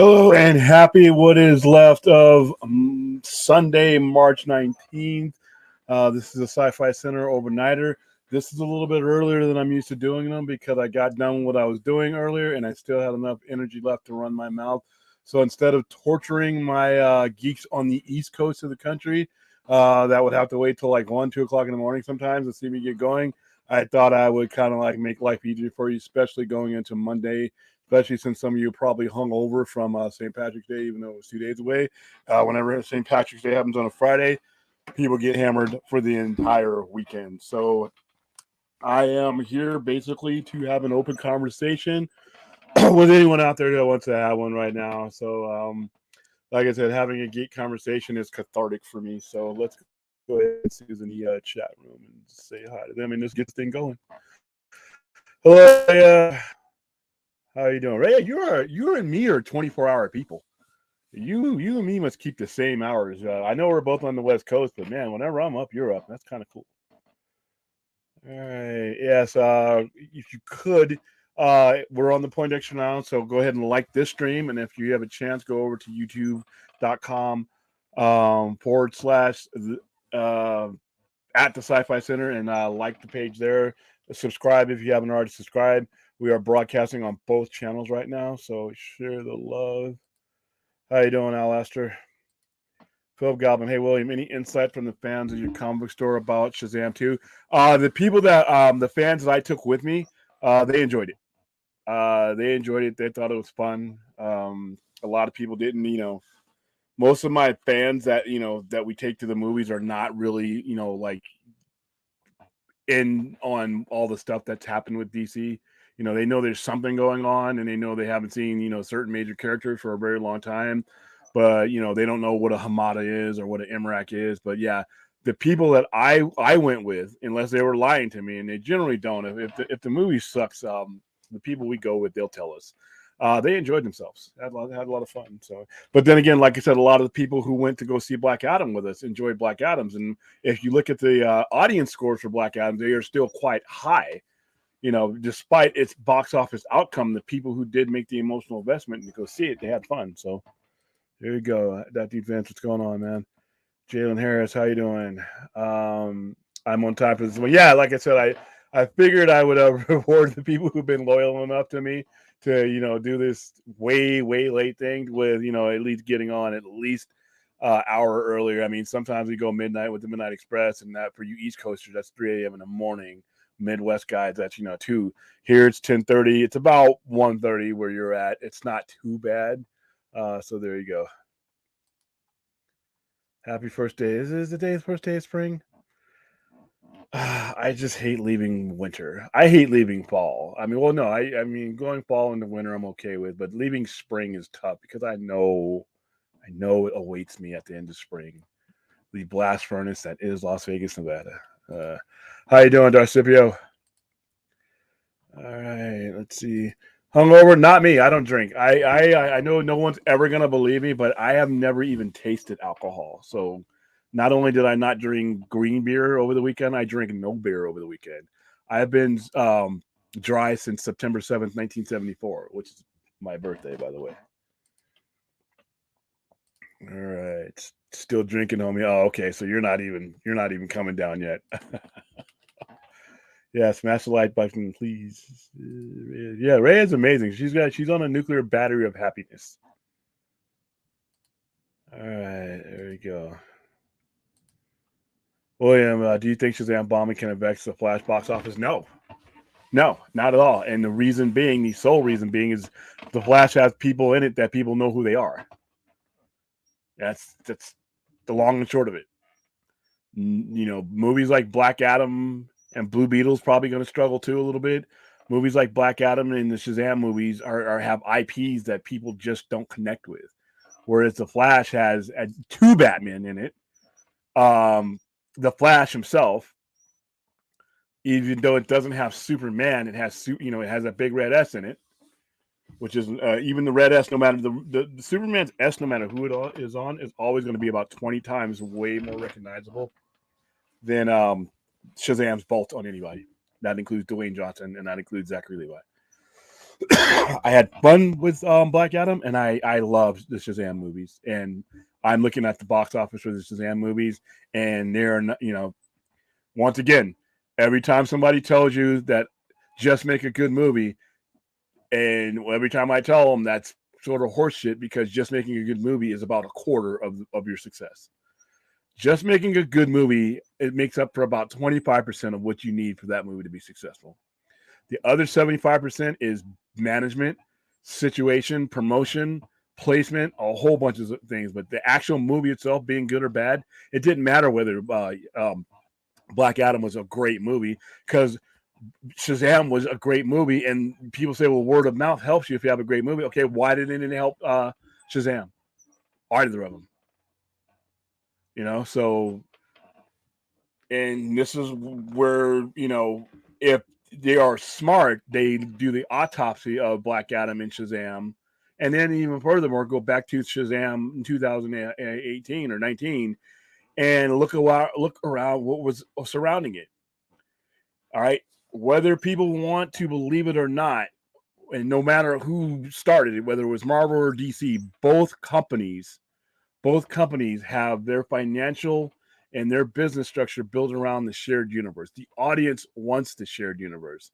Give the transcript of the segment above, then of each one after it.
Hello and happy what is left of Sunday, March 19th. This is a Sci-Fi Center overnighter. This is a little bit earlier than I'm used to doing them because I got done what I was doing earlier and I still had enough energy left to run my mouth. So instead of torturing my geeks on the East Coast of the country that would have to wait till like 1, 2 o'clock in the morning sometimes to see me get going, I thought I would kind of like make life easier for you, especially going into Monday, especially since some of you probably hung over from St. Patrick's Day, even though it was 2 days away. Whenever St. Patrick's Day happens on a Friday, people get hammered for the entire weekend. So I am here basically to have an open conversation with anyone out there that wants to have one right now. So, like I said, having a geek conversation is cathartic for me. So let's go ahead and Susan the chat room and say hi to them and just get this thing going. Hello, how are you doing? Ray, you and me are 24-hour people. You and me must keep the same hours. I know we're both on the West Coast, but man, whenever I'm up, you're up. That's kind of cool. All right. Yes. If you could, we're on the Point Extra now, so go ahead and like this stream, and if you have a chance, go over to YouTube.com / at the Sci-Fi Center and like the page there. Subscribe if you haven't already subscribed. We are broadcasting on both channels right now, so share the love. How you doing, Alastair? Philip Goblin. Hey, William, any insight from the fans of your comic book store about Shazam 2? The people that, the fans that I took with me, they enjoyed it. They enjoyed it. They thought it was fun. A lot of people didn't, most of my fans that, that we take to the movies are not really, like in on all the stuff that's happened with DC. They know there's something going on and they know they haven't seen, certain major characters for a very long time. But they don't know what a Hamada is or what an Imrak is. But yeah, the people that I went with, unless they were lying to me, and they generally don't. If the movie sucks, the people we go with, they'll tell us. They enjoyed themselves, had a lot of fun. So, but then again, like I said, a lot of the people who went to go see Black Adam with us enjoyed Black Adams, and if you look at the audience scores for Black Adam, they are still quite high. Despite its box office outcome, the people who did make the emotional investment to go see it, they had fun. So. There you go. That dude Vance, what's going on, man? Jalen Harris, how you doing? I'm on time for this one. Yeah, like I said, I figured I would reward the people who've been loyal enough to me to, do this way, way late thing with, at least getting on at least hour earlier. I mean, sometimes we go midnight with the Midnight Express, and that for you East Coasters, that's 3 a.m. in the morning. Midwest guys, that's 2. Here it's 10:30. It's about 1:30 where you're at. It's not too bad. So there you go. Happy first day. Is this the day's first day of spring? I just hate leaving winter. I hate leaving fall. I mean, well, no, I mean going fall into winter I'm okay with, but leaving spring is tough because I know it awaits me at the end of spring. The blast furnace that is Las Vegas, Nevada. How you doing, Darcipio? All right, let's see. Hungover? Not me. I don't drink. I know no one's ever gonna believe me, but I have never even tasted alcohol. So not only did I not drink green beer over the weekend, I drank no beer over the weekend. I have been dry since September 7th, 1974, which is my birthday, by the way. All right. Still drinking, homie. Oh, okay. So you're not even coming down yet. Yeah, smash the like button, please. Yeah, Ray is amazing. She's on a nuclear battery of happiness. All right, there we go. William, do you think Shazam bombing can affect the Flash box office? No, not at all. And the sole reason being, is the Flash has people in it that people know who they are. That's the long and short of it. Movies like Black Adam and Blue Beetle's probably going to struggle too a little bit. Movies like Black Adam and the Shazam movies have IPs that people just don't connect with, whereas the Flash has 2 Batman in it. The Flash himself, even though it doesn't have Superman, it has it has a big red S in it, which is even the red S. No matter the Superman's S, no matter who it is on, is always going to be about 20 times way more recognizable than Shazam's bolt on anybody. That includes Dwayne Johnson and that includes Zachary Levi. I had fun with Black Adam, and I love the Shazam movies. And I'm looking at the box office for the Shazam movies, and they're not, once again, every time somebody tells you that just make a good movie, and every time I tell them that's sort of horseshit because just making a good movie is about a quarter of your success. Just making a good movie, it makes up for about 25% of what you need for that movie to be successful. The other 75% is management, situation, promotion, placement, a whole bunch of things. But the actual movie itself being good or bad, it didn't matter whether Black Adam was a great movie because Shazam was a great movie. And people say, well, word of mouth helps you if you have a great movie. Okay, why didn't it help Shazam? Either of them. So, and this is where, if they are smart, they do the autopsy of Black Adam and Shazam. And then even furthermore, go back to Shazam in 2018 or 19 and look around what was surrounding it. All right. Whether people want to believe it or not, and no matter who started it, whether it was Marvel or DC, both companies have their financial and their business structure built around the shared universe. The audience wants the shared universe.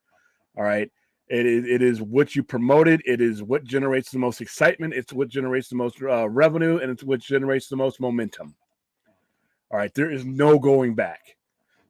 All right. It is what you promoted. It is what generates the most excitement. It's what generates the most revenue, and it's what generates the most momentum. All right. There is no going back.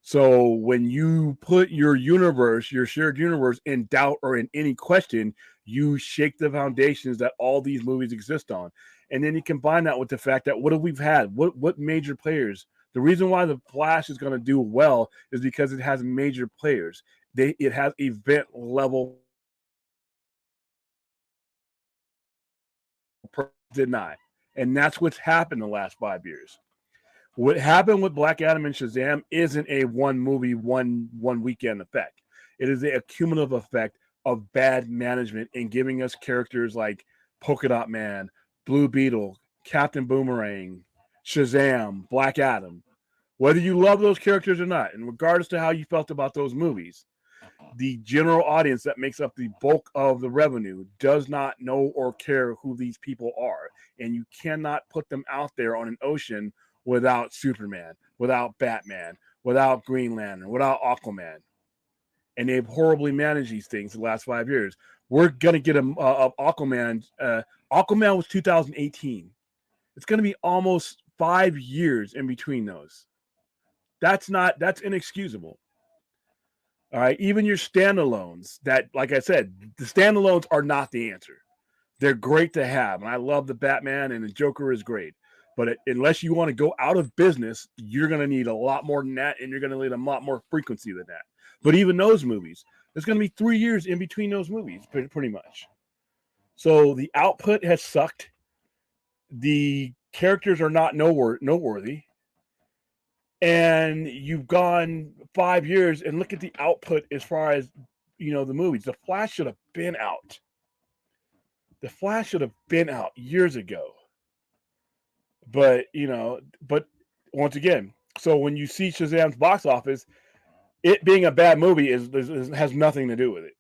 So when you put your universe, your shared universe, in doubt or in any question, you shake the foundations that all these movies exist on. And then you combine that with the fact that what have we had? What major players? The reason why the Flash is going to do well is because it has major players. It has event level. Did not, and that's what's happened the last 5 years. What happened with Black Adam and Shazam isn't a one movie, one weekend effect. It is a cumulative effect of bad management in giving us characters like Polka Dot Man, Blue Beetle, Captain Boomerang, Shazam, Black Adam. Whether you love those characters or not, and regardless to how you felt about those movies, the general audience that makes up the bulk of the revenue does not know or care who these people are. And you cannot put them out there on an ocean without Superman, without Batman, without Green Lantern, without Aquaman. And they've horribly managed these things the last 5 years. We're going to get a Aquaman. Aquaman was 2018. It's going to be almost 5 years in between those. That's inexcusable. All right. Even your standalones that, like I said, the standalones are not the answer. They're great to have. And I love the Batman, and the Joker is great. But unless you want to go out of business, you're going to need a lot more than that. And you're going to need a lot more frequency than that. But even those movies, there's going to be 3 years in between those movies, pretty much. So the output has sucked. The characters are not noteworthy. And you've gone 5 years and look at the output as far as, the movies. The Flash should have been out. The Flash should have been out years ago. But, once again, so when you see Shazam's box office, it being a bad movie has nothing to do with it.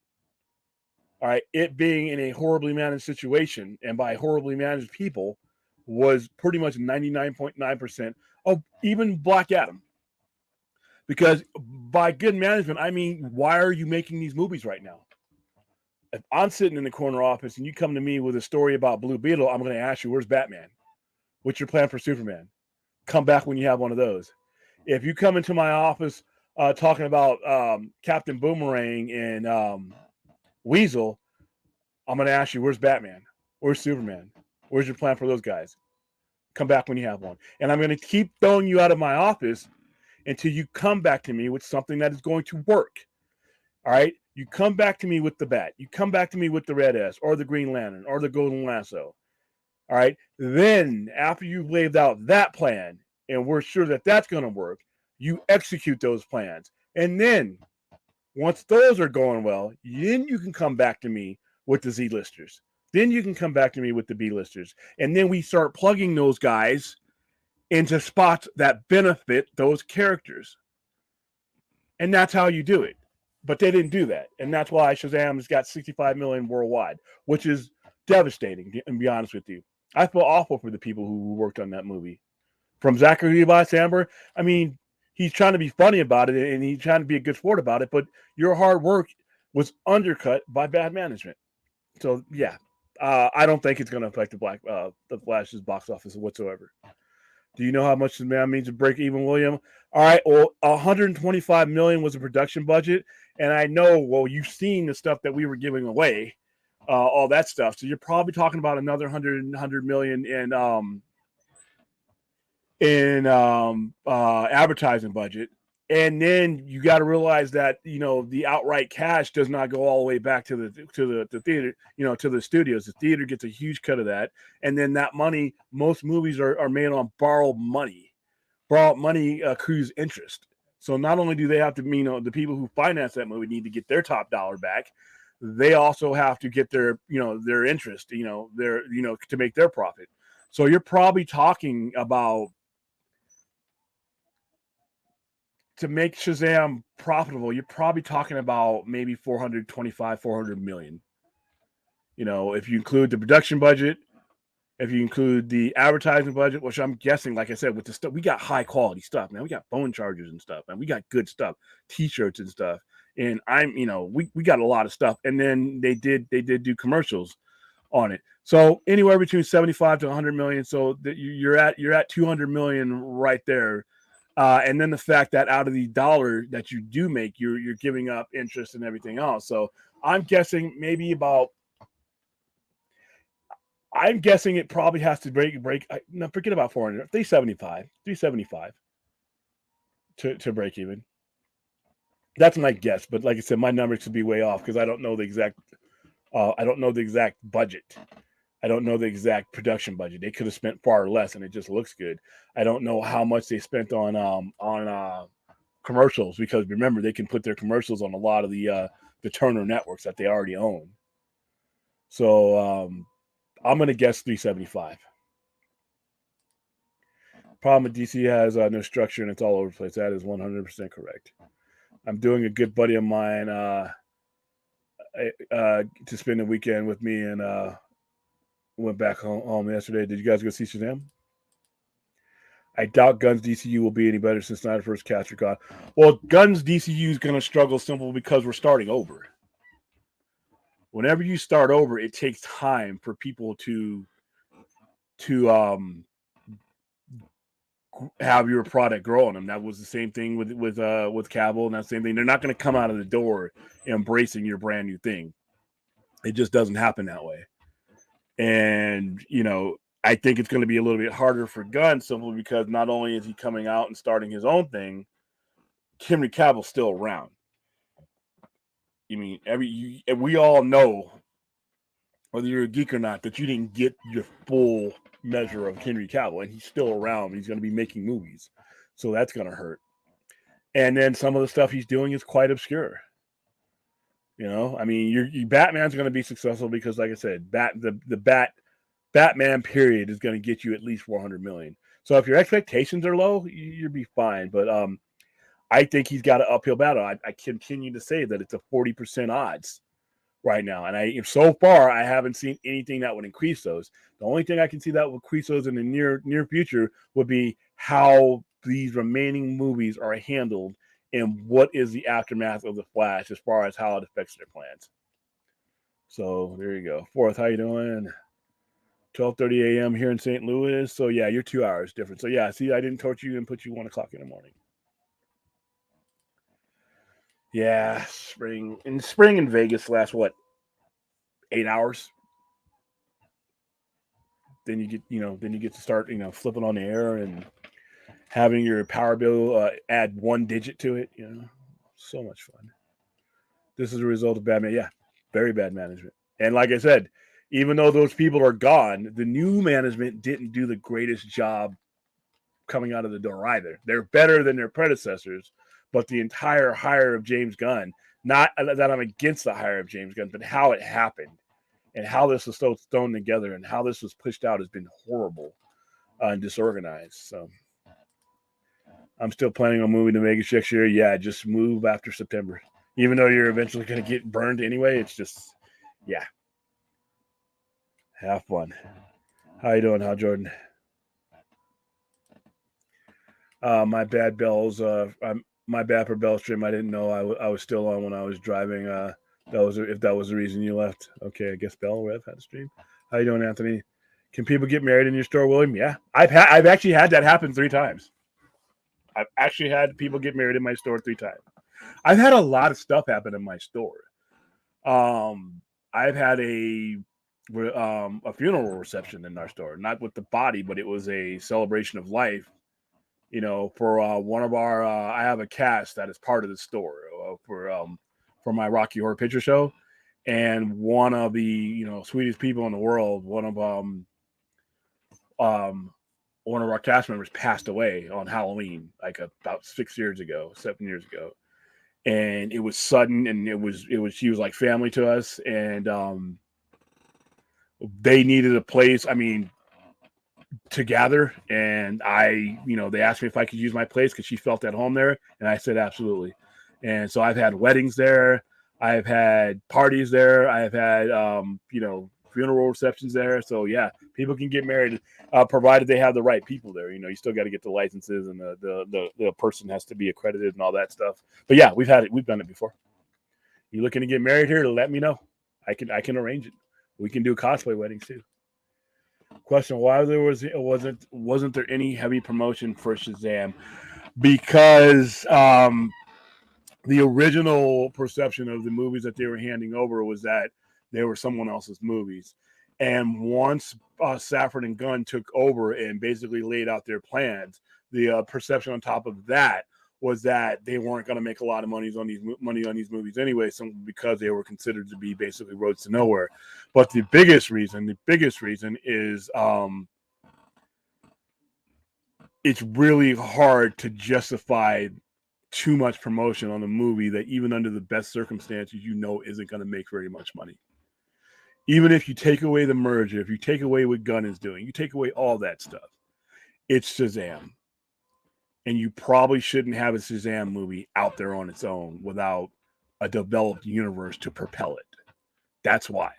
All right. It being in a horribly managed situation and by horribly managed people was pretty much 99.9% of even Black Adam. Because by good management, I mean, why are you making these movies right now? If I'm sitting in the corner office and you come to me with a story about Blue Beetle, I'm going to ask you, where's Batman? What's your plan for Superman? Come back when you have one of those. If you come into my office talking about Captain Boomerang and Weasel, I'm going to ask you, where's Batman? Where's Superman? Where's your plan for those guys? Come back when you have one. And I'm going to keep throwing you out of my office until you come back to me with something that is going to work. All right? You come back to me with the bat. You come back to me with the Red S or the Green Lantern or the Golden Lasso. All right? Then, after you've laid out that plan and we're sure that that's going to work, you execute those plans. And then, once those are going well, then you can come back to me with the Z-listers. Then you can come back to me with the B-listers. And then we start plugging those guys into spots that benefit those characters. And that's how you do it. But they didn't do that, and that's why Shazam has got 65 million worldwide, which is devastating. And be honest with you, I feel awful for the people who worked on that movie. From Zachary Levi Samber, I mean, he's trying to be funny about it and he's trying to be a good sport about it, but your hard work was undercut by bad management. So yeah, I don't think it's going to affect the Flash's box office whatsoever. Do you know how much the man means to break even, William? All right, well, 125 million was the production budget, and I know, well, you've seen the stuff that we were giving away, all that stuff. So you're probably talking about another 100 million in advertising budget. And then you got to realize that the outright cash does not go all the way back to the theater, to the studios. The theater gets a huge cut of that, and then that money, most movies are made on borrowed money. Borrowed money accrues interest. So not only do they have to, the people who finance that movie need to get their top dollar back, they also have to get their interest, to make their profit. So you're probably talking about, to make Shazam profitable, you're probably talking about maybe 400 million. If you include the production budget, if you include the advertising budget, which I'm guessing, like I said, with the stuff, we got high quality stuff, man. We got phone chargers and stuff, man. We got good stuff, t-shirts and stuff. And we got a lot of stuff. And then they did do commercials on it. So anywhere between 75 to 100 million. So that you're at 200 million right there. And then the fact that out of the dollar that you do make, you're giving up interest and everything else. So I'm guessing maybe about, it probably has to break. No, forget about 400, 375 to break even. That's my guess. But like I said, my numbers could be way off because I don't know the exact budget. I don't know the exact production budget. They could have spent far less, and it just looks good. I don't know how much they spent on commercials, because remember, they can put their commercials on a lot of the Turner networks that they already own. So I'm going to guess 375. Problem with DC has no structure and it's all over the place. That is 100% correct. I'm doing a good buddy of mine to spend the weekend with me, and went back home yesterday. Did you guys go see Shazam? I doubt Guns DCU will be any better since Snyder first cast are gone. Well, Guns DCU is going to struggle simple because we're starting over. Whenever you start over, it takes time for people to have your product grow on them. That was the same thing with Cavill, and that same thing. They're not going to come out of the door embracing your brand new thing. It just doesn't happen that way. And I think it's going to be a little bit harder for Gunn, simply because not only is he coming out and starting his own thing, Henry Cavill's still around. I mean, we all know, whether you're a geek or not, that you didn't get your full measure of Henry Cavill, and he's still around. He's going to be making movies, so that's going to hurt. And then some of the stuff he's doing is quite obscure. I mean, your Batman's going to be successful because, like I said, Batman period is going to get you at least 400 million. So if your expectations are low, you'll be fine. But I think he's got an uphill battle. I continue to say that it's a 40% odds right now. And so far, I haven't seen anything that would increase those. The only thing I can see that will increase those in the near future would be how these remaining movies are handled and what is the aftermath of The Flash as far as how it affects their plans. So there you go. Fourth, how you doing? 12:30 a.m. here in St. Louis. So yeah, you're 2 hours different. So yeah, see, I didn't torture you and put you 1 o'clock in the morning. Yeah, spring in Vegas lasts what, 8 hours? Then you get to start flipping on the air and having your power bill add 1 digit to it. So much fun. This is a result of bad management. Yeah, very bad management. And like I said, even though those people are gone, the new management didn't do the greatest job coming out of the door either. They're better than their predecessors, but the entire hire of James Gunn, not that I'm against the hire of James Gunn, but how it happened and how this was so thrown together and how this was pushed out has been horrible and disorganized. So I'm still planning on moving to Vegas next year. Yeah, just move after September. Even though you're eventually going to get burned anyway, it's just, yeah. Have fun. How you doing, Jordan? My bad, Bells. My bad for Bell stream. I didn't know I was still on when I was driving. If that was the reason you left. Okay, I guess Bell Rev had a stream. How you doing, Anthony? Can people get married in your store, William? Yeah, I've actually had that happen 3 times. I've actually had people get married in my store 3 times. I've had a lot of stuff happen in my store. I've had a funeral reception in our store, not with the body, but it was a celebration of life. You know, for one of our, I have a cast that is part of the store for my Rocky Horror Picture Show, and one of the sweetest people in the world, one of our cast members passed away on Halloween, like about 7 years ago, and it was sudden, and she was like family to us, and they needed a place. I mean, to gather, and they asked me if I could use my place because she felt at home there, and I said absolutely. And so I've had weddings there, I've had parties there, I've had funeral receptions there. So yeah, people can get married provided they have the right people there. You still got to get the licenses, and the person has to be accredited and all that stuff. But yeah, we've done it before. You looking to get married here? Let me know. I can arrange it. We can do cosplay weddings too. Question: why wasn't there any heavy promotion for Shazam? Because the original perception of the movies that they were handing over was that they were someone else's movies, and once Safran and Gunn took over and basically laid out their plans, the perception on top of that was that they weren't going to make a lot of money on these movies anyway, because they were considered to be basically roads to nowhere. But the biggest reason is it's really hard to justify too much promotion on a movie that, even under the best circumstances, isn't going to make very much money. Even if you take away the merger, if you take away what Gunn is doing, you take away all that stuff, it's Shazam. And you probably shouldn't have a Shazam movie out there on its own without a developed universe to propel it. That's why.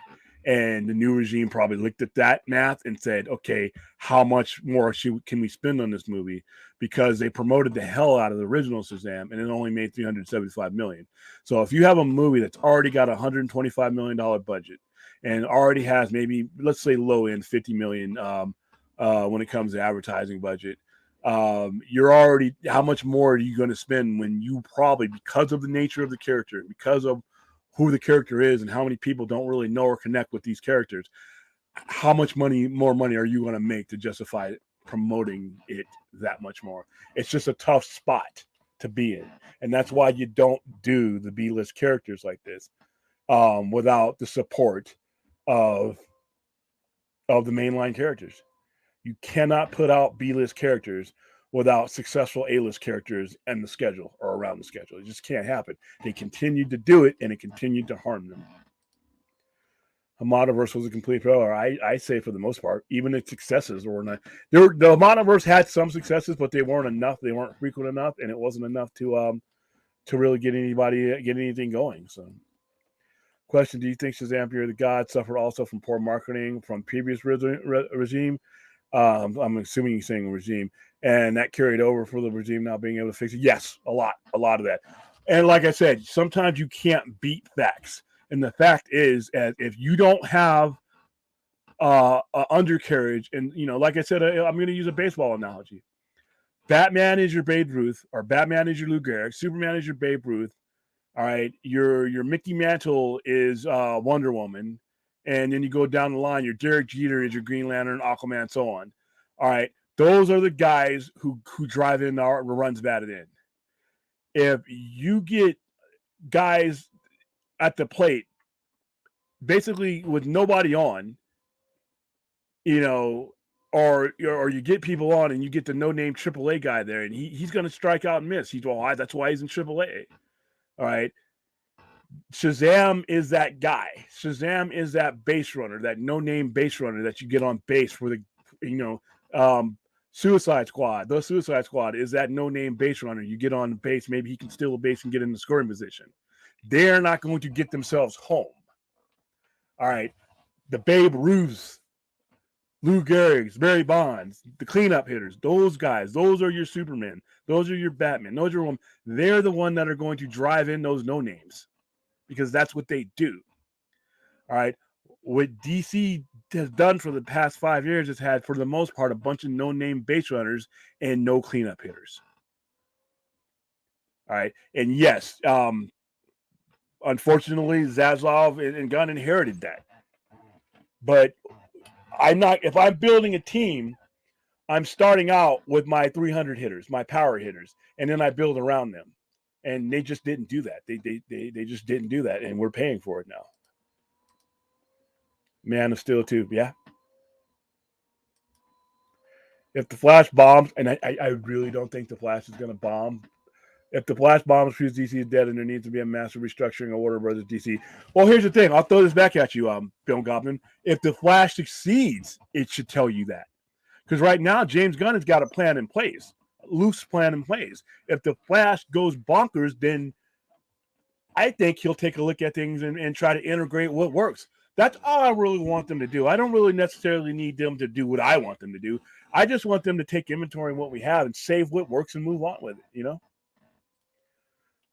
And the new regime probably looked at that math and said, okay, how much more can we spend on this movie? Because they promoted the hell out of the original Shazam, and it only made $375 million. So if you have a movie that's already got a $125 million budget and already has maybe, let's say, low end $50 million when it comes to advertising budget, you're already, how much more are you going to spend when you probably, because of the nature of the character, because of who the character is and how many people don't really know or connect with these characters, how much more money are you going to make to justify promoting it that much more? It's just a tough spot to be in, and that's why you don't do the B-list characters like this without the support of the mainline characters. You cannot put out B-list characters without successful A-list characters and the schedule or around the schedule. It just can't happen. They continued to do it, and it continued to harm them. Hamadaverse was a complete failure. I say for the most part, even its successes were not. The Hamadaverse had some successes, but they weren't enough. They weren't frequent enough, and it wasn't enough to really get anything going. So, question: do you think Shazam: Fear of the God suffered also from poor marketing from previous regime? I'm assuming you're saying regime, and that carried over for the regime not being able to fix it. Yes, a lot of that. And like I said, sometimes you can't beat facts. And the fact is, if you don't have an undercarriage, and like I said, I'm going to use a baseball analogy. Batman is your Babe Ruth, or Batman is your Lou Gehrig. Superman is your Babe Ruth. All right, your Mickey Mantle is Wonder Woman. And then you go down the line, your Derek Jeter is your Green Lantern, Aquaman, so on. All right, those are the guys who drive in our runs batted in. If you get guys at the plate, basically with nobody on, or you get people on and you get the no-name AAA guy there, and he's going to strike out and miss. That's why he's in AAA. All right. Shazam is that guy. Shazam is that base runner, that no-name base runner that you get on base for the, Suicide Squad. The Suicide Squad is that no-name base runner. You get on base, maybe he can steal a base and get in the scoring position. They're not going to get themselves home. All right. The Babe Ruths, Lou Gehrig's, Barry Bonds, the cleanup hitters, those guys, those are your Supermen. Those are your Batman. Those are them. They're the one that are going to drive in those no names because that's what they do. All right. What DC has done for the past 5 years is had, for the most part, a bunch of no-name base runners and no cleanup hitters. All right. And yes, unfortunately, Zaslav and Gunn inherited that. But if I'm building a team, I'm starting out with my 300 hitters, my power hitters, and then I build around them. And they just didn't do that. They just didn't do that, and we're paying for it now. Man of Steel 2, yeah. If the Flash bombs, and I really don't think the Flash is going to bomb. If the Flash bombs proves DC is dead and there needs to be a massive restructuring of Warner Brothers DC. Well, here's the thing. I'll throw this back at you, Bill Goblin. If the Flash succeeds, it should tell you that. Because right now, James Gunn has got a plan in place, a loose plan in place. If the Flash goes bonkers, then I think he'll take a look at things and try to integrate what works. That's all I really want them to do. I don't really necessarily need them to do what I want them to do. I just want them to take inventory of what we have and save what works and move on with it, you know?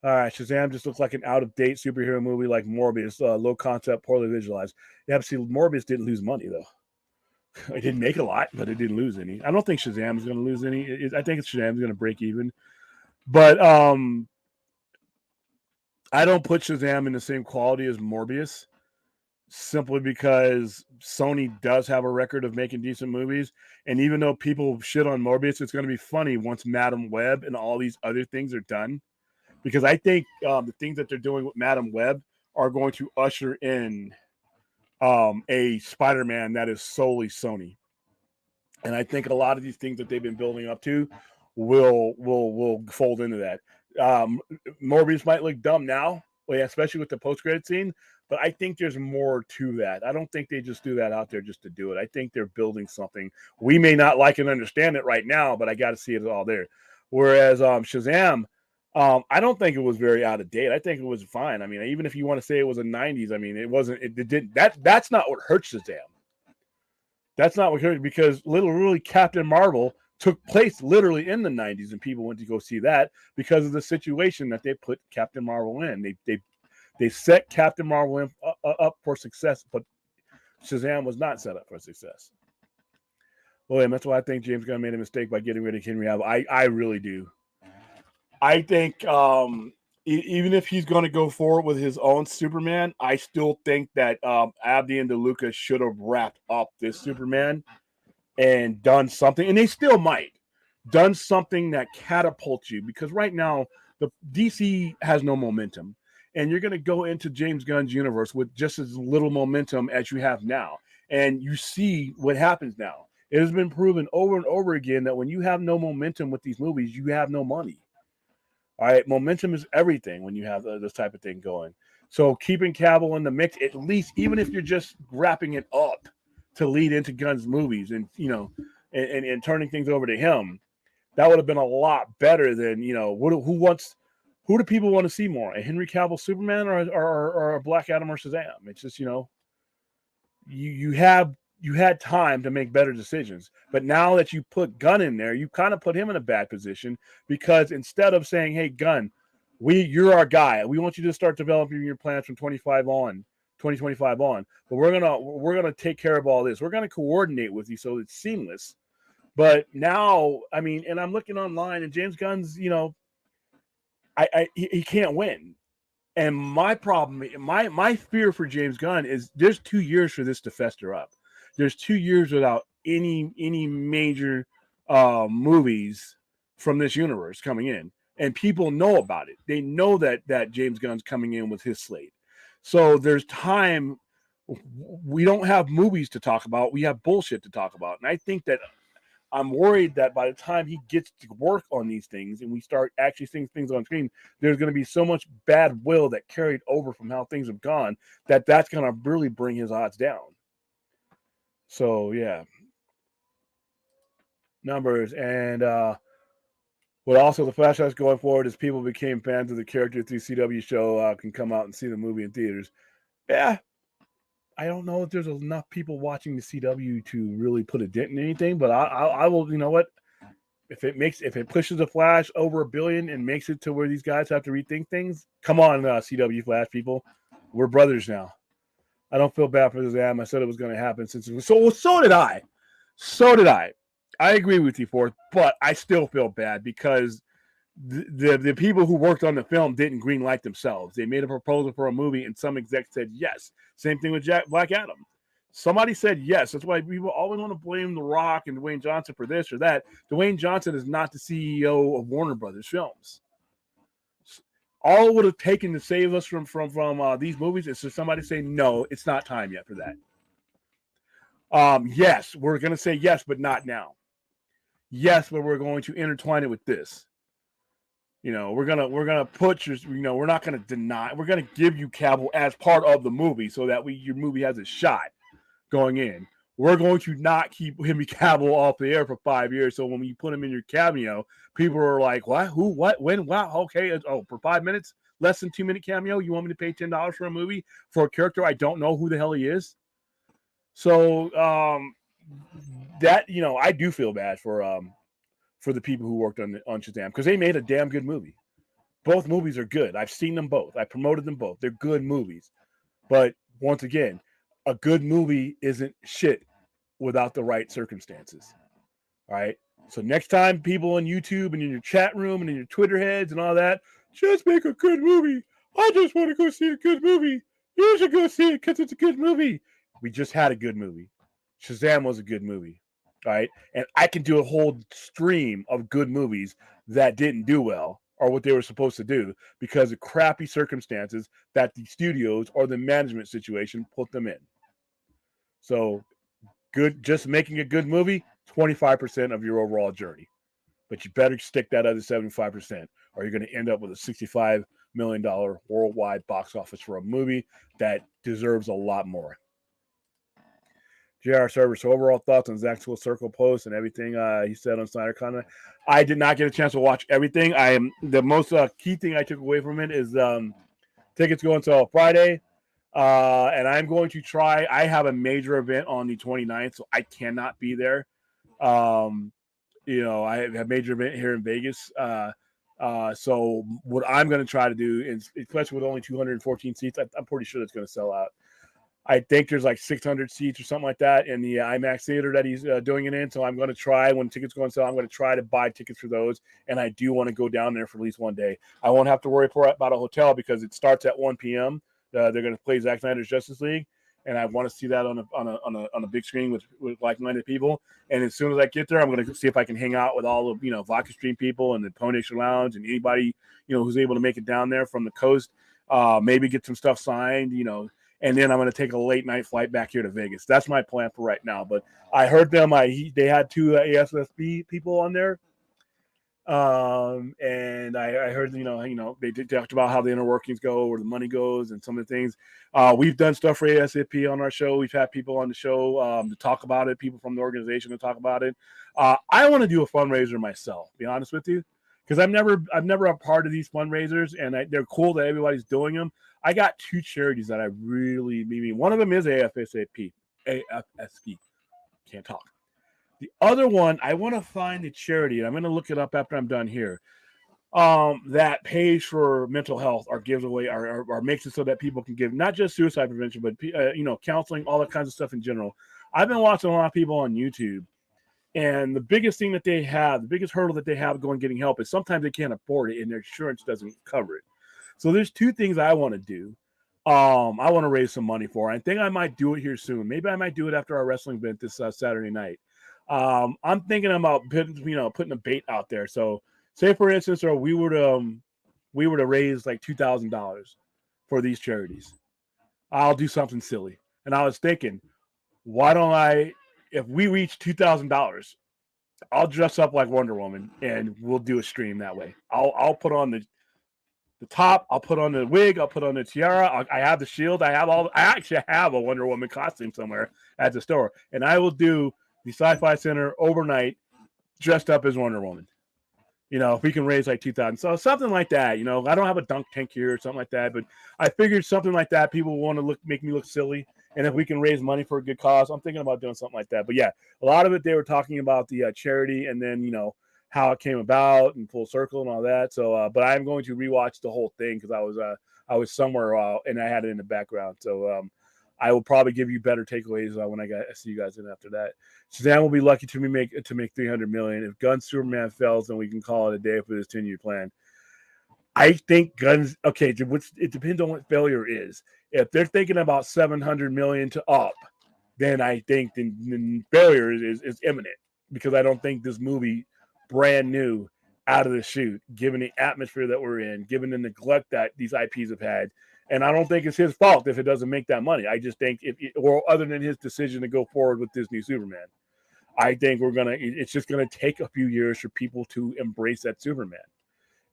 All right, Shazam just looks like an out-of-date superhero movie like Morbius, low concept, poorly visualized. Yeah, see, Morbius didn't lose money, though. It didn't make a lot, but it didn't lose any. I don't think Shazam is going to lose any. I think Shazam is going to break even. But I don't put Shazam in the same quality as Morbius, simply because Sony does have a record of making decent movies. And even though people shit on Morbius, it's going to be funny once Madam Web and all these other things are done. Because I think the things that they're doing with Madam Web are going to usher in a Spider-Man that is solely Sony. And I think a lot of these things that they've been building up to will fold into that. Morbius might look dumb now, especially with the post-credit scene, but I think there's more to that. I don't think they just do that out there just to do it. I think they're building something. We may not like and understand it right now, but I got to see it all there. Whereas Shazam, I don't think it was very out of date. I think it was fine. I mean, even if you want to say it was a 90s, I mean, it wasn't. It didn't. That's not what hurt Shazam. That's not what hurt, because literally Captain Marvel took place literally in the 90s, and people went to go see that because of the situation that they put Captain Marvel in. They set Captain Marvel up for success, but Shazam was not set up for success. William, that's why I think James Gunn made a mistake by getting rid of Henry Cavill. I really do. I think even if he's going to go forward with his own Superman, I still think that Abdi and DeLuca should have wrapped up this Superman and done something, and they still might, done something that catapults you, because right now the DC has no momentum, and you're going to go into James Gunn's universe with just as little momentum as you have now, and you see what happens now. It has been proven over and over again that when you have no momentum with these movies, you have no money. All right, momentum is everything when you have this type of thing going. So keeping Cavill in the mix, at least, even if you're just wrapping it up to lead into Gunn's movies, and and turning things over to him, that would have been a lot better than who do people want to see more? A Henry Cavill Superman or a Black Adam or Shazam? It's just you had time to make better decisions. But now that you put Gunn in there, you kind of put him in a bad position, because instead of saying, hey, Gunn, you're our guy. We want you to start developing your plans from 2025 on. But we're gonna take care of all this. We're gonna coordinate with you so it's seamless. But now, I mean, and I'm looking online, and James Gunn's, he can't win. And my problem, my fear for James Gunn is there's 2 years for this to fester up. There's 2 years without any major movies from this universe coming in, and people know about it. They know that James Gunn's coming in with his slate. So there's time. We don't have movies to talk about. We have bullshit to talk about. And I think that I'm worried that by the time he gets to work on these things and we start actually seeing things on screen, there's going to be so much bad will that carried over from how things have gone that's going to really bring his odds down. So, yeah. Numbers. And What also the flashbacks going forward is people became fans of the character through CW show can come out and see the movie in theaters. Yeah, I don't know if there's enough people watching the CW to really put a dent in anything, but I will. You know what? If it pushes the Flash over $1 billion and makes it to where these guys have to rethink things, come on, CW Flash people, we're brothers now. I don't feel bad for Shazam. I said it was going to happen so did I. So did I. I agree with you, Forth, but I still feel bad because the people who worked on the film didn't greenlight themselves. They made a proposal for a movie, and some execs said yes. Same thing with Black Adam. Somebody said yes. That's why people always want to blame The Rock and Dwayne Johnson for this or that. Dwayne Johnson is not the CEO of Warner Brothers Films. All it would have taken to save us from these movies is for somebody to say, no, it's not time yet for that. Yes, we're going to say yes, but not now. Yes, but we're going to intertwine it with this. We're gonna put your, we're not gonna deny. We're gonna give you Cavill as part of the movie so that your movie has a shot going in. We're going to not keep Henry Cavill off the air for 5 years. So when you put him in your cameo, people are like, "What? Who? What? When? Wow? Okay. Oh, for 5 minutes, less than 2 minute cameo. You want me to pay $10 for a movie for a character I don't know who the hell he is?" So that I do feel bad for the people who worked on Shazam because they made a damn good movie. Both movies are good. I've seen them both. I promoted them both. They're good movies. But once again, a good movie isn't shit without the right circumstances. All right. So next time, people on YouTube and in your chat room and in your Twitter heads and all that, just make a good movie. I just want to go see a good movie. You should go see it because it's a good movie. We just had a good movie. Shazam was a good movie. All right. And I can do a whole stream of good movies that didn't do well or what they were supposed to do because of crappy circumstances that the studios or the management situation put them in. So good, just making a good movie, 25% of your overall journey. But you better stick that other 75% or you're going to end up with a $65 million worldwide box office for a movie that deserves a lot more. JR Server, so overall thoughts on Zach's Full Circle post and everything he said on Snyder Con. I did not get a chance to watch everything. I am the most key thing I took away from it is tickets go until Friday. And I'm going to try. I have a major event on the 29th, so I cannot be there. I have a major event here in Vegas. So what I'm going to try to do is, especially with only 214 seats, I'm pretty sure that's going to sell out. I think there's like 600 seats or something like that in the IMAX theater that he's doing it in. So I'm going to try, when tickets go on sale, I'm going to try to buy tickets for those. And I do want to go down there for at least one day. I won't have to worry about a hotel because it starts at 1 p.m. They're going to play Zack Snyder's Justice League. And I want to see that on a big screen with like-minded people. And as soon as I get there, I'm going to see if I can hang out with all of, Vodka Stream people and the Ponation Lounge and anybody, who's able to make it down there from the coast. Maybe get some stuff signed, and then I'm going to take a late night flight back here to Vegas. That's my plan for right now. But I heard them. They had two ASSB people on there, and I heard they talked about how the inner workings go, where the money goes, and some of the things. We've done stuff for ASAP on our show. We've had people on the show to talk about it. People from the organization to talk about it. I want to do a fundraiser myself. Be honest with you. Because I'm never a part of these fundraisers, and they're cool that everybody's doing them. I got two charities that I really mean. One of them is AFSP. Can't talk. The other one, I want to find a charity, and I'm going to look it up after I'm done here. That pays for mental health or gives away or makes it so that people can give not just suicide prevention, but counseling, all that kinds of stuff in general. I've been watching a lot of people on YouTube. And the biggest thing that they have, the biggest hurdle that they have going getting help is sometimes they can't afford it and their insurance doesn't cover it. So there's two things I want to do. I want to raise some money for. I think I might do it here soon. Maybe I might do it after our wrestling event this Saturday night. I'm thinking about putting a bait out there. So say for instance, or we were to raise like $2,000 for these charities. I'll do something silly. And I was thinking, why don't if we reach $2,000, I'll dress up like Wonder Woman and we'll do a stream that way. I'll put on the top. I'll put on the wig. I'll put on the tiara. I have the shield. I actually have a Wonder Woman costume somewhere at the store, and I will do the Sci-Fi Center overnight dressed up as Wonder Woman. If we can raise like 2,000, so something like that. I don't have a dunk tank here or something like that, but I figured something like that. People want to make me look silly, and if we can raise money for a good cause, I'm thinking about doing something like that. But yeah, a lot of it they were talking about the charity, and then how it came about and full circle and all that. So, but I'm going to rewatch the whole thing because I was somewhere and I had it in the background. So I will probably give you better takeaways when I see you guys in after that. Shazam will be lucky to make 300 million. If Gunn Superman fails, then we can call it a day for this 10-year plan. I think Gunn's okay. It depends on what failure is. If they're thinking about 700 million to up, then I think the failure is imminent because I don't think this movie, brand new, out of the chute, given the atmosphere that we're in, given the neglect that these IPs have had, and I don't think it's his fault if it doesn't make that money. I just think or other than his decision to go forward with this new Superman, I think it's just gonna take a few years for people to embrace that Superman.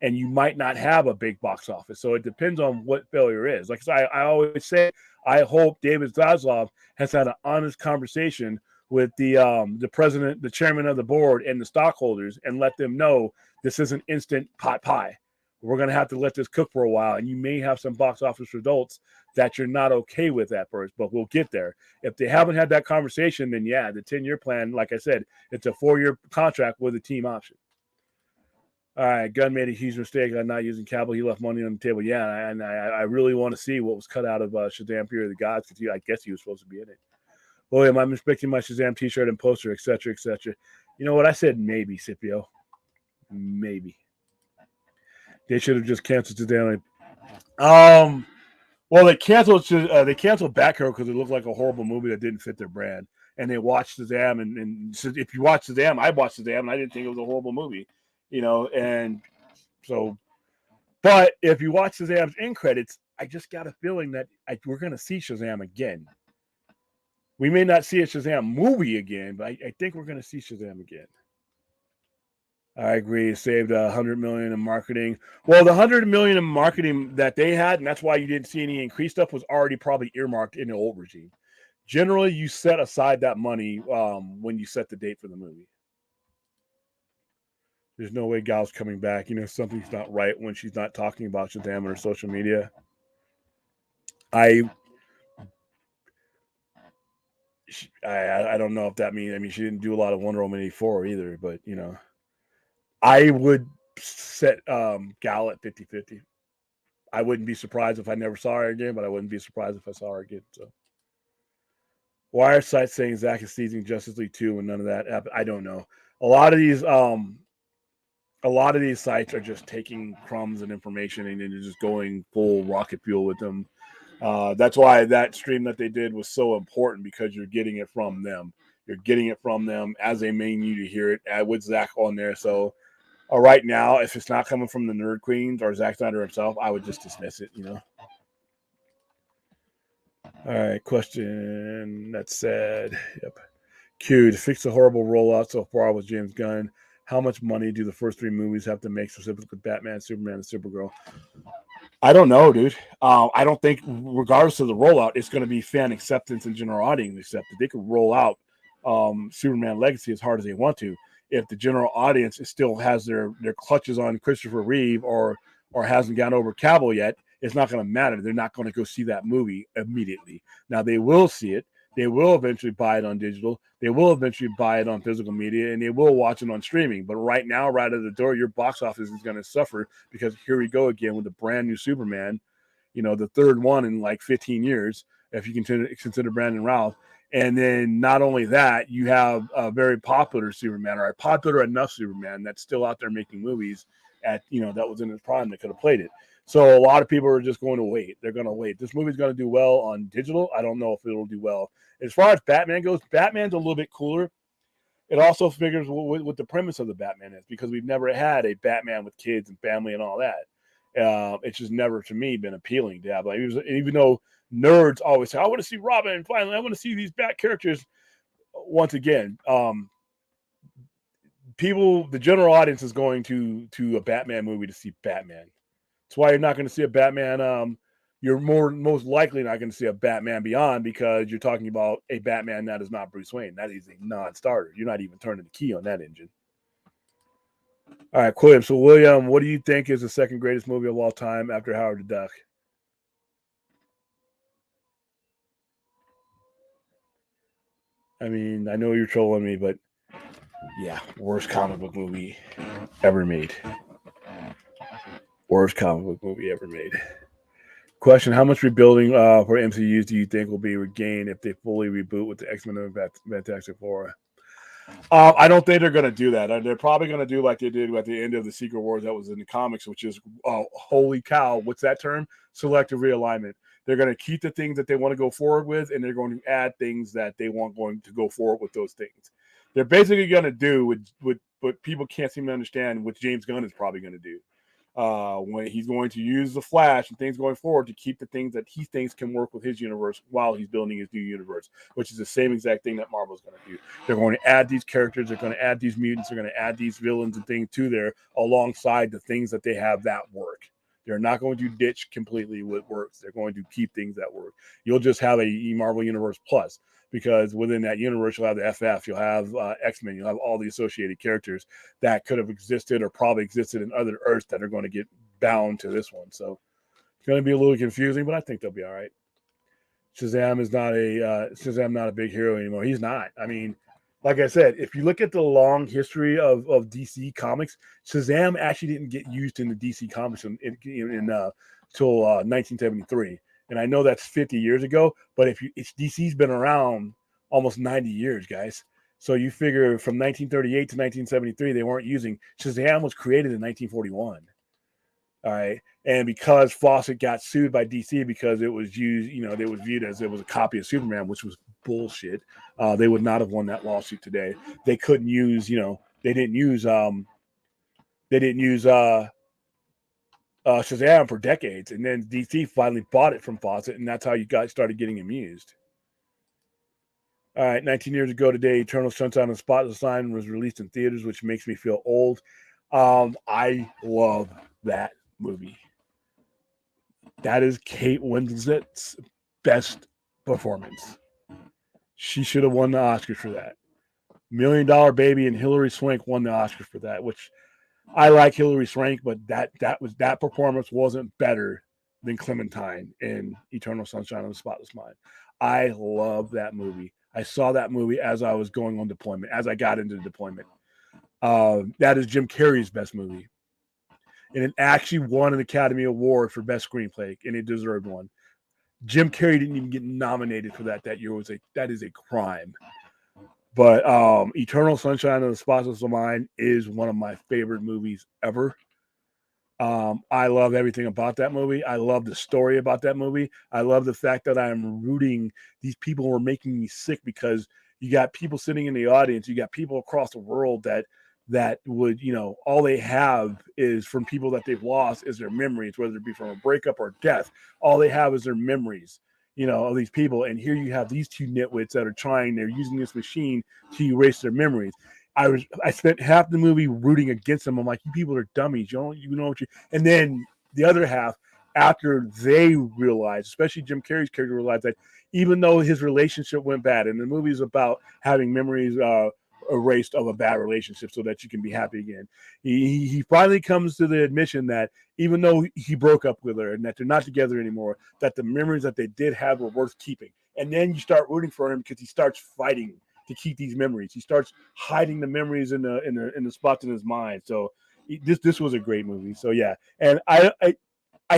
And you might not have a big box office. So it depends on what failure is. Like I always say, I hope David Zaslav has had an honest conversation with the president, the chairman of the board, and the stockholders, and let them know this isn't instant pot pie. We're going to have to let this cook for a while, and you may have some box office results that you're not okay with at first, but we'll get there. If they haven't had that conversation, then yeah, the 10-year plan, like I said, it's a 4-year contract with a team option. All right, Gunn made a huge mistake on not using Cavill. He left money on the table. Yeah, and I really want to see what was cut out of Shazam: Fury of the Gods because I guess he was supposed to be in it. William, I'm expecting my Shazam T-shirt and poster, etc., etc. You know what? I said maybe, Scipio. Maybe. They should have just canceled Shazam. Well, they canceled Batgirl because it looked like a horrible movie that didn't fit their brand. And they watched Shazam, and if you watch Shazam, I watched Shazam, and I didn't think it was a horrible movie. And so, but if you watch Shazam's end credits, I just got a feeling that we're going to see Shazam again. We may not see a Shazam movie again, but I think we're going to see Shazam again. I agree. It saved $100 million in marketing. Well, the $100 million in marketing that they had, and that's why you didn't see any increased stuff, was already probably earmarked in the old regime. Generally, you set aside that money when you set the date for the movie. There's no way Gal's coming back. Something's not right when she's not talking about Shazam on her social media. I don't know if that means. I mean, she didn't do a lot of Wonder Woman 84 either, but I would set Gal at 50-50. I wouldn't be surprised if I never saw her again, but I wouldn't be surprised if I saw her again. So, why are sites saying Zack is seizing Justice League 2 and none of that happened? I don't know. A lot of these sites are just taking crumbs and information and then just going full rocket fuel with them. That's why that stream that they did was so important because you're getting it from them. You're getting it from them as they may need to hear it with Zack on there. So right now, if it's not coming from the Nerd Queens or Zack Snyder himself, I would just dismiss it, All right, question that said, yep. Q, to fix the horrible rollout so far with James Gunn, how much money do the first 3 movies have to make, specifically Batman, Superman, and Supergirl? I don't know, dude. I don't think, regardless of the rollout, it's going to be fan acceptance and general audience acceptance. They could roll out Superman Legacy as hard as they want to. If the general audience still has their clutches on Christopher Reeve or hasn't gotten over Cavill yet, it's not going to matter. They're not going to go see that movie immediately. Now, they will see it. They will eventually buy it on digital. They will eventually buy it on physical media, and they will watch it on streaming. But right now, right at the door, your box office is going to suffer because here we go again with the brand new Superman, the third one in like 15 years, if you consider Brandon Routh. And then not only that, you have a very popular Superman or a popular enough Superman that's still out there making movies that was in his prime that could have played it. So a lot of people are just going to wait. They're going to wait. This movie's going to do well on digital. I don't know if it'll do well. As far as Batman goes, Batman's a little bit cooler. It also figures what the premise of the Batman is because we've never had a Batman with kids and family and all that. It's just never, to me, been appealing to have. Like, even though nerds always say, I want to see Robin, finally, I want to see these Bat characters. Once again, the general audience is going to a Batman movie to see Batman. That's why you're not going to see a Batman. You're most likely not going to see a Batman Beyond because you're talking about a Batman that is not Bruce Wayne. That is a non-starter. You're not even turning the key on that engine. All right, William. So, William, what do you think is the second greatest movie of all time after Howard the Duck? I mean, I know you're trolling me, but yeah, worst comic book movie ever made. Worst comic book movie ever made. Question: How much rebuilding for MCUs do you think will be regained if they fully reboot with the X-Men and Fantastic Four? I don't think they're going to do that. They're probably going to do like they did at the end of the Secret Wars that was in the comics, which is, holy cow, what's that term? Selective realignment. They're going to keep the things that they want to go forward with, and they're going to add things that they want going to go forward with those things. They're basically going to do what people can't seem to understand, what James Gunn is probably going to do. When he's going to use the Flash and things going forward to keep the things that he thinks can work with his universe while he's building his new universe, which is the same exact thing that Marvel's going to do. They're going to add these characters, they're going to add these mutants, they're going to add these villains and things to there alongside the things that they have that work. They're not going to ditch completely what works. They're going to keep things that work. You'll just have a Marvel Universe Plus, because within that universe, you'll have the FF, you'll have X-Men, you'll have all the associated characters that could have existed or probably existed in other Earths that are going to get bound to this one. So it's going to be a little confusing, but I think they'll be all right. Shazam is not a big hero anymore. He's not. I mean, like I said, if you look at the long history of DC Comics, Shazam actually didn't get used in the DC Comics until 1973. And I know that's 50 years ago, but DC's been around almost 90 years, guys. So you figure from 1938 to 1973, they weren't using Shazam. Was created in 1941. All right. And because Fawcett got sued by DC because it was used, they was viewed as it was a copy of Superman, which was bullshit. They would not have won that lawsuit today. They couldn't use, they didn't use Shazam for decades. And then DC finally bought it from Fawcett, and that's how you guys started getting him used. All right, 19 years ago today, Eternal Sunshine of the Spotless Mind was released in theaters, which makes me feel old. I love that movie. That is Kate Winslet's best performance. She should have won the Oscar for that. $1 Million Baby and Hilary Swank won the Oscar for that, which I like Hilary Swank, but that performance wasn't better than Clementine in Eternal Sunshine of the Spotless Mind. I love that movie. I saw that movie as I was going on deployment, as I got into deployment. That is Jim Carrey's best movie. And it actually won an Academy Award for Best Screenplay, and it deserved one. Jim Carrey didn't even get nominated for that year. That is a crime. But Eternal Sunshine of the Spotless Mind is one of my favorite movies ever. I love everything about that movie. I love the story about that movie. I love the fact that I'm rooting. These people were making me sick because you got people sitting in the audience. You got people across the world that would, all they have is from people that they've lost is their memories, whether it be from a breakup or death. All they have is their memories, of these people. And here you have these two nitwits that are they're using this machine to erase their memories. I spent half the movie rooting against them. I'm like, you people are dummies. And then the other half, after they realized, especially Jim Carrey's character realized that even though his relationship went bad, and the movie is about having memories erased of a bad relationship so that you can be happy again. He finally comes to the admission that even though he broke up with her and that they're not together anymore, that the memories that they did have were worth keeping. And then you start rooting for him because he starts fighting to keep these memories. He starts hiding the memories in the spots in his mind. So this was a great movie. So yeah, and I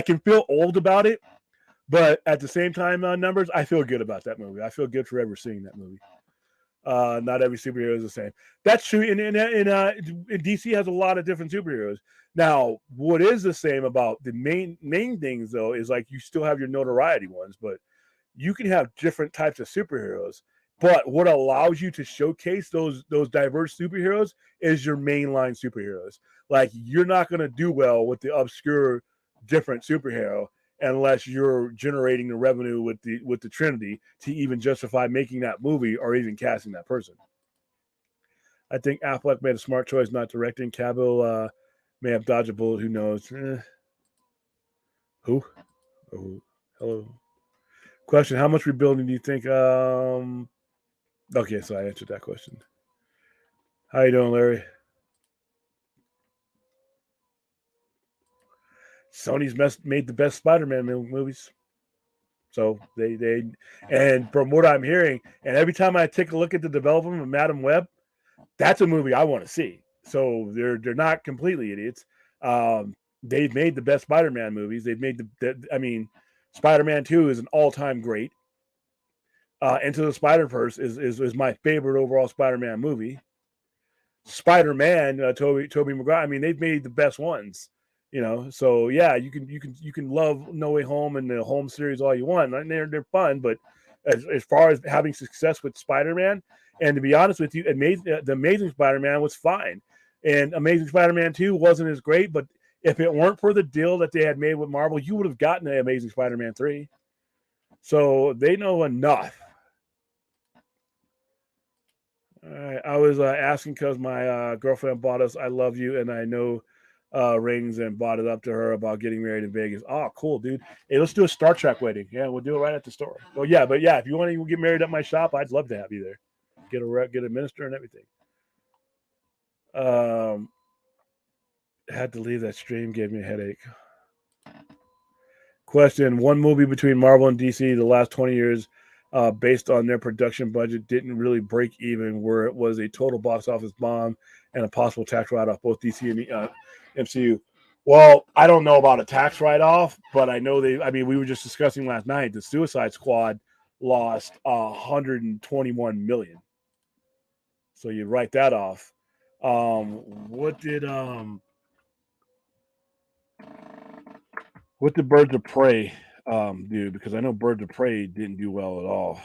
can feel old about it, but at the same time, numbers, I feel good about that movie. I feel good for ever seeing that movie. Not every superhero is the same. That's true. And DC has a lot of different superheroes. Now, what is the same about the main things though is like you still have your notoriety ones, but you can have different types of superheroes. But what allows you to showcase those diverse superheroes is your mainline superheroes. Like you're not going to do well with the obscure different superhero unless you're generating the revenue with the Trinity to even justify making that movie or even casting that person. I think Affleck made a smart choice not directing. Cavill may have dodged a bullet. Who knows? Who? Oh, hello. Question: How much rebuilding do you think? Okay, so I answered that question. How you doing, Larry? Sony's made the best Spider-Man movies. So and from what I'm hearing, and every time I take a look at the development of Madam Web, that's a movie I want to see. So they're not completely idiots. They've made the best Spider-Man movies. They've made Spider-Man 2 is an all-time great. Into the Spider-Verse is my favorite overall Spider-Man movie. Spider-Man, Tobey Maguire. I mean, they've made the best ones. So yeah, you can love No Way Home and the Home series all you want. And they're fun, but as far as having success with Spider-Man, and to be honest with you, the Amazing Spider-Man was fine, and Amazing Spider-Man 2 wasn't as great. But if it weren't for the deal that they had made with Marvel, you would have gotten the Amazing Spider-Man 3. So they know enough. All right, I was asking because my girlfriend bought us "I Love You" and I know rings and bought it up to her about getting married in Vegas. Oh, cool, dude. Hey, let's do a Star Trek wedding. Yeah, we'll do it right at the store. Oh, yeah, but yeah, if you want to get married at my shop, I'd love to have you there. Get a minister and everything. Had to leave that stream, gave me a headache. Question: one movie between Marvel and DC the last 20 years, based on their production budget, didn't really break even, where it was a total box office bomb and a possible tax write-off, both DC and MCU. Well, I don't know about a tax write-off, but I know we were just discussing last night. The Suicide Squad lost 121 million. So you write that off. What did Birds of Prey do? Because I know Birds of Prey didn't do well at all.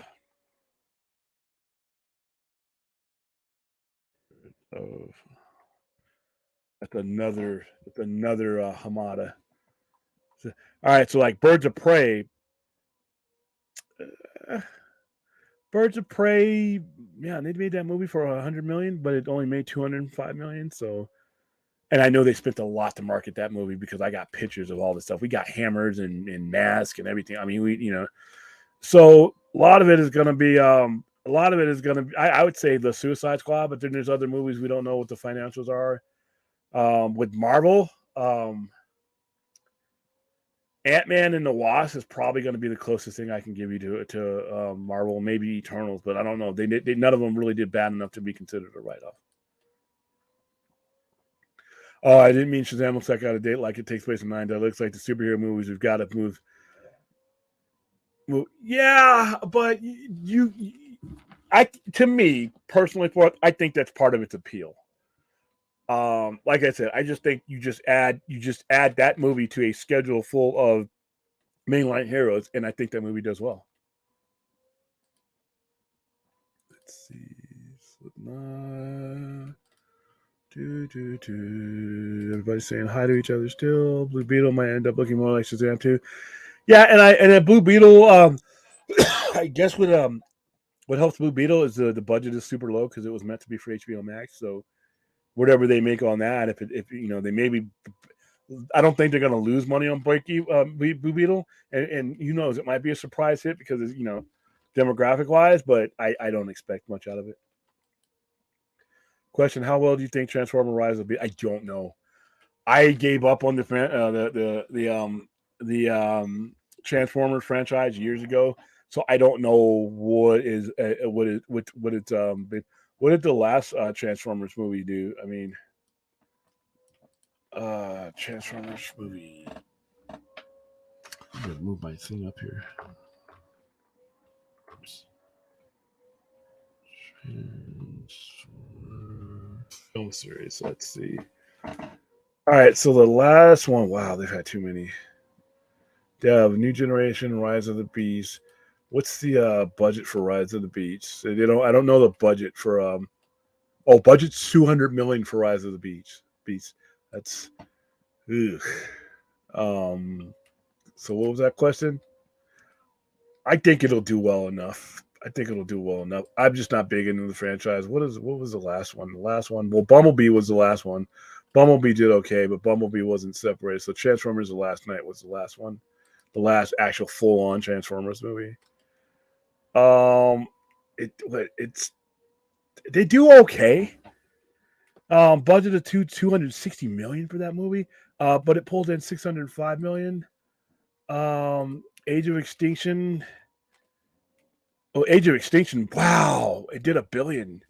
That's another Hamada. So, all right, so like Birds of Prey. Birds of Prey, yeah, they made that movie for 100 million, but it only made 205 million. So, and I know they spent a lot to market that movie because I got pictures of all this stuff. We got hammers and masks and everything. I mean, so a lot of it is going to be, I would say the Suicide Squad, but then there's other movies we don't know what the financials are. With Marvel, Ant-Man and the Wasp is probably going to be the closest thing I can give you to Marvel, maybe Eternals, but I don't know. They none of them really did bad enough to be considered a write-off. Oh, I didn't mean Shazam looks like out of date, like it takes place in 9. That looks like the superhero movies we've got to move. Yeah, but to me personally, I think that's part of its appeal. Like I said, I just think you just add that movie to a schedule full of mainline heroes, and I think that movie does well. Let's see. Everybody's saying hi to each other still. Blue Beetle might end up looking more like Shazam too. Yeah, and Blue Beetle, I guess what helps Blue Beetle is the budget is super low because it was meant to be for HBO Max. So whatever they make on that, if they maybe, I don't think they're going to lose money on Blue Beetle, and who knows, it might be a surprise hit because it's, demographic wise, but I don't expect much out of it. Question: how well do you think Transformer Rise will be? I don't know. I gave up on the Transformers franchise years ago, so I don't know what did the last Transformers movie do? I mean, Transformers movie. I'm gonna move my thing up here. Oops. Film series. Let's see. All right, so the last one. Wow, they've had too many. New Generation, Rise of the Beast. What's the budget for Rise of the Beast? I don't know the budget for budget's 200 million for Rise of the Beast. That's ugh. So what was that question? I think it'll do well enough. I'm just not big into the franchise. What was the last one? Well, Bumblebee was the last one. Bumblebee did okay, but Bumblebee wasn't separated. So Transformers: The Last Night was the last one. The last actual full-on Transformers movie. They do okay. Budget of 260 million for that movie. But it pulled in 605 million. Age of Extinction. Oh, Age of Extinction. Wow, it did $1 billion.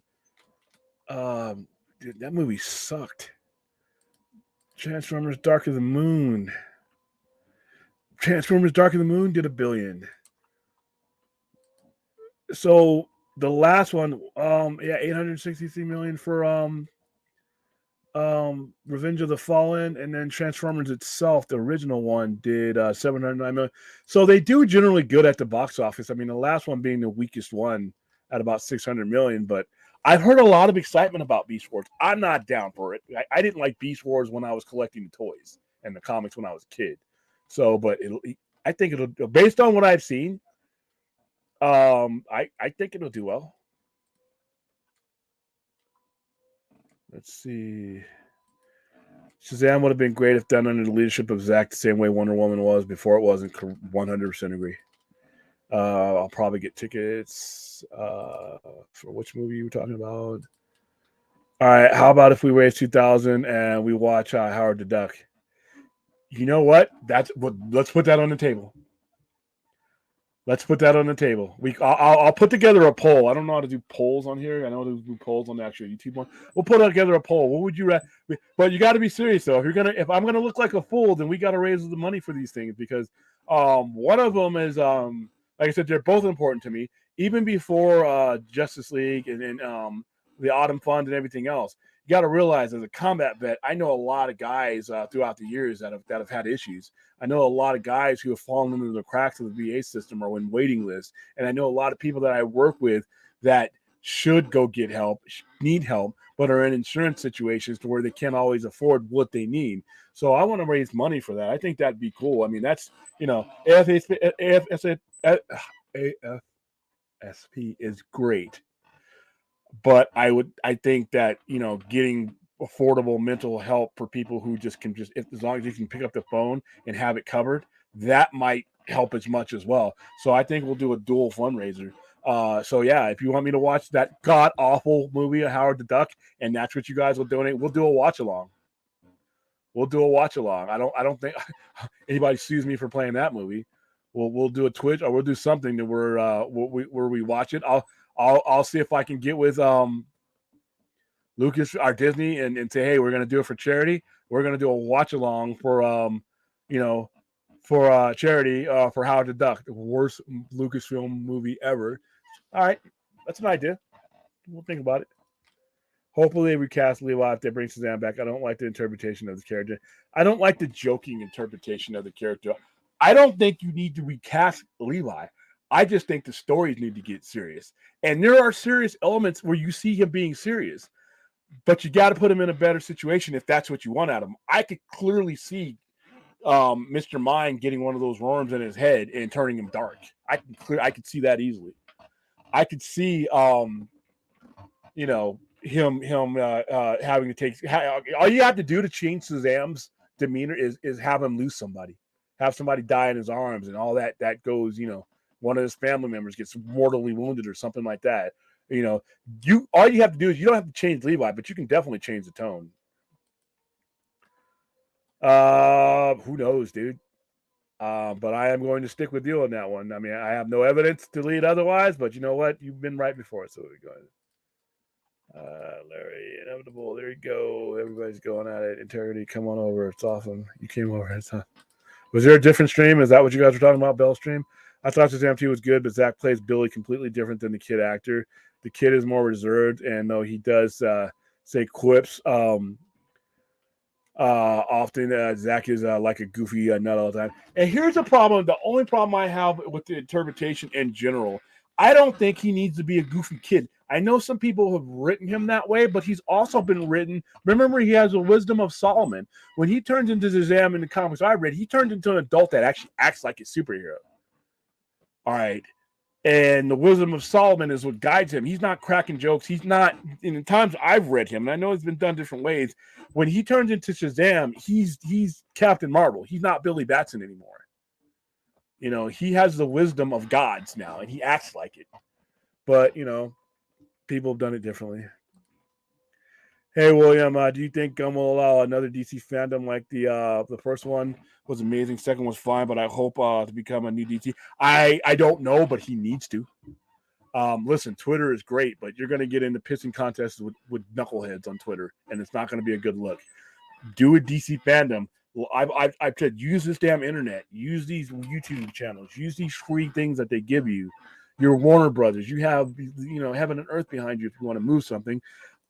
Dude, that movie sucked. Transformers: Dark of the Moon. Transformers: Dark of the Moon did $1 billion. So the last one, 863 million for Revenge of the Fallen, and then Transformers itself, the original one, did 709 million. So they do generally good at the box office. I mean, the last one being the weakest one at about 600 million, but I've heard a lot of excitement about Beast Wars. I'm not down for it. I didn't like Beast Wars when I was collecting the toys and the comics when I was a kid. So, but I think it'll, based on what I've seen, I think it'll do well. Let's see. Shazam would have been great if done under the leadership of Zack, the same way Wonder Woman was before it wasn't. 100% agree. I'll probably get tickets. For which movie you were talking about? All right. How about if we raise 2,000 and we watch Howard the Duck? You know what? Let's put that on the table. Let's put that on the table. I'll put together a poll. I don't know how to do polls on here. I know how to do polls on the actual YouTube one. We'll put together a poll. What would you? But you got to be serious though. If I'm gonna look like a fool, then we got to raise the money for these things because one of them is like I said, they're both important to me. Even before Justice League and the Autumn Fund and everything else, you got to realize as a combat vet, I know a lot of guys throughout the years that have had issues. I know a lot of guys who have fallen into the cracks of the VA system or in waiting lists. And I know a lot of people that I work with that should go get help, need help, but are in insurance situations to where they can't always afford what they need. So I want to raise money for that. I think that'd be cool. I mean, that's, AFSP is great. But I think that, getting affordable mental help for people who just can as long as you can pick up the phone and have it covered, that might help as much as well. So I think we'll do a dual fundraiser. So yeah, if you want me to watch that god awful movie of Howard the Duck, and that's what you guys will donate, we'll do a watch along. We'll do a watch along. I don't think anybody sues me for playing that movie. We'll do a Twitch or we'll do something to where we watch it. I'll see if I can get with Lucas or Disney and say, hey, we're gonna do it for charity. We're gonna do a watch along for charity for Howard the Duck, the worst Lucasfilm movie ever. All right, that's an idea. We'll think about it. Hopefully, they recast Levi if they bring Shazam back. I don't like the interpretation of the character. I don't like the joking interpretation of the character. I don't think you need to recast Levi. I just think the stories need to get serious. And there are serious elements where you see him being serious, but you got to put him in a better situation if that's what you want out of him. I could clearly see Mr. Mind getting one of those worms in his head and turning him dark. I could see that easily. I could see him having to take all you have to do to change Shazam's demeanor is have him lose somebody, have somebody die in his arms, and all that goes. One of his family members gets mortally wounded or something like that. All you have to do is you don't have to change Levi, but you can definitely change the tone. Who knows, dude? But I am going to stick with you on that one. I mean, I have no evidence to lead otherwise, but you know what? You've been right before, so we're going. Larry, inevitable. There you go. Everybody's going at it. Integrity, come on over. It's awesome. You came over. Was there a different stream? Is that what you guys were talking about, Bell stream? I thought Shazam 2 was good, but Zach plays Billy completely different than the kid actor. The kid is more reserved, and though he does say quips often, Zach is like a goofy nut all the time. And here's the problem. The only problem I have with the interpretation in general, I don't think he needs to be a goofy kid. I know some people have written him that way, but he's also been written. Remember, he has the wisdom of Solomon. When he turns into Shazam in the comics I read, he turns into an adult that actually acts like a superhero. All right. And the wisdom of Solomon is what guides him. He's not cracking jokes. He's not, in the times I've read him, and I know it's been done different ways, when he turns into Shazam, he's Captain Marvel. He's not Billy Batson anymore. He has the wisdom of gods now, and he acts like it. But, people have done it differently. Hey William, do you think will allow another DC fandom like the first one was amazing, second was fine, but I hope to become a new DC. I don't know, but he needs to. Listen, Twitter is great, but you're going to get into pissing contests with knuckleheads on Twitter, and it's not going to be a good look. Do a DC fandom. Well, I've said use this damn internet, use these YouTube channels, use these free things that they give you. Your Warner Brothers, you have heaven and earth behind you if you want to move something.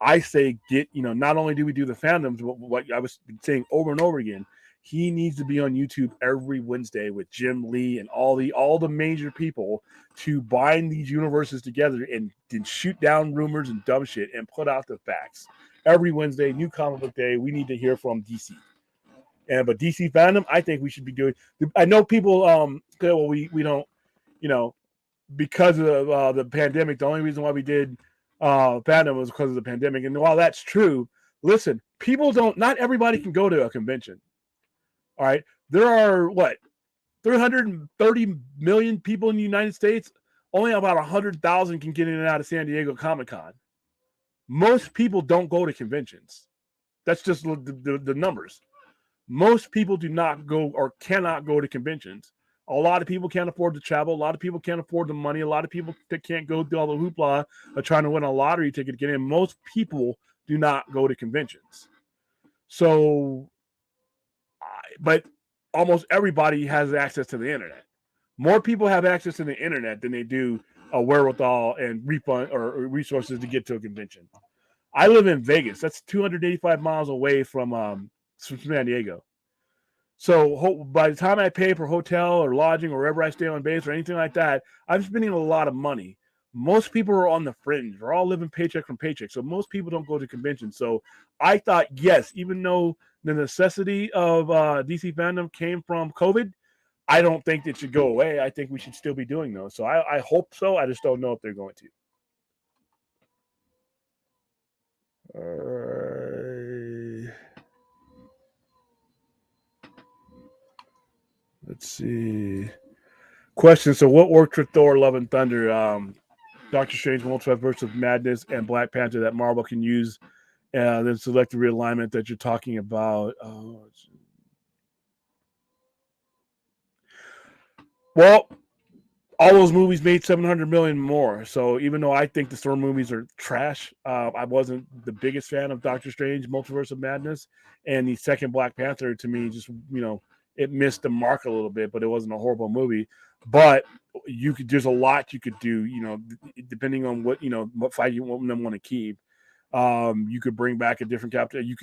I say get not only do we do the fandoms, but what I was saying over and over again, he needs to be on YouTube every Wednesday with Jim Lee and all the major people to bind these universes together and shoot down rumors and dumb shit and put out the facts. Every Wednesday, new comic book day, we need to hear from DC. But DC fandom, I think we should be doing. I know people say, well, we don't, because of the pandemic. The only reason why we did fandom was because of the pandemic. And while that's true, listen, not everybody can go to a convention. All right, there are 330 million people in the United States. Only about 100,000 can get in and out of San Diego Comic-Con. Most people don't go to conventions. That's just the numbers. Most people do not go or cannot go to conventions. A lot of people can't afford to travel. A lot of people can't afford the money. A lot of people that can't go through all the hoopla of trying to win a lottery ticket to get in. Most people do not go to conventions. So, but almost everybody has access to the internet. More people have access to the internet than they do a wherewithal and refund or resources to get to a convention. I live in Vegas. That's 285 miles away from San Diego. So by the time I pay for hotel or lodging or wherever I stay on base or anything like that, I'm spending a lot of money. Most people are on the fringe. We're all living paycheck from paycheck. So most people don't go to conventions. So I thought, yes, even though the necessity of DC fandom came from COVID, I don't think it should go away. I think we should still be doing those. So I hope so. I just don't know if they're going to. Let's see. Question. So what worked for Thor, Love and Thunder? Doctor Strange, Multiverse of Madness, and Black Panther that Marvel can use. Then select the realignment that you're talking about. Well, all those movies made $700 million more. So even though I think the Thor movies are trash, I wasn't the biggest fan of Doctor Strange, Multiverse of Madness, and the second Black Panther to me just it missed the mark a little bit, but it wasn't a horrible movie. But there's a lot you could do, depending on what fight you want to keep. You could bring back a different captain. You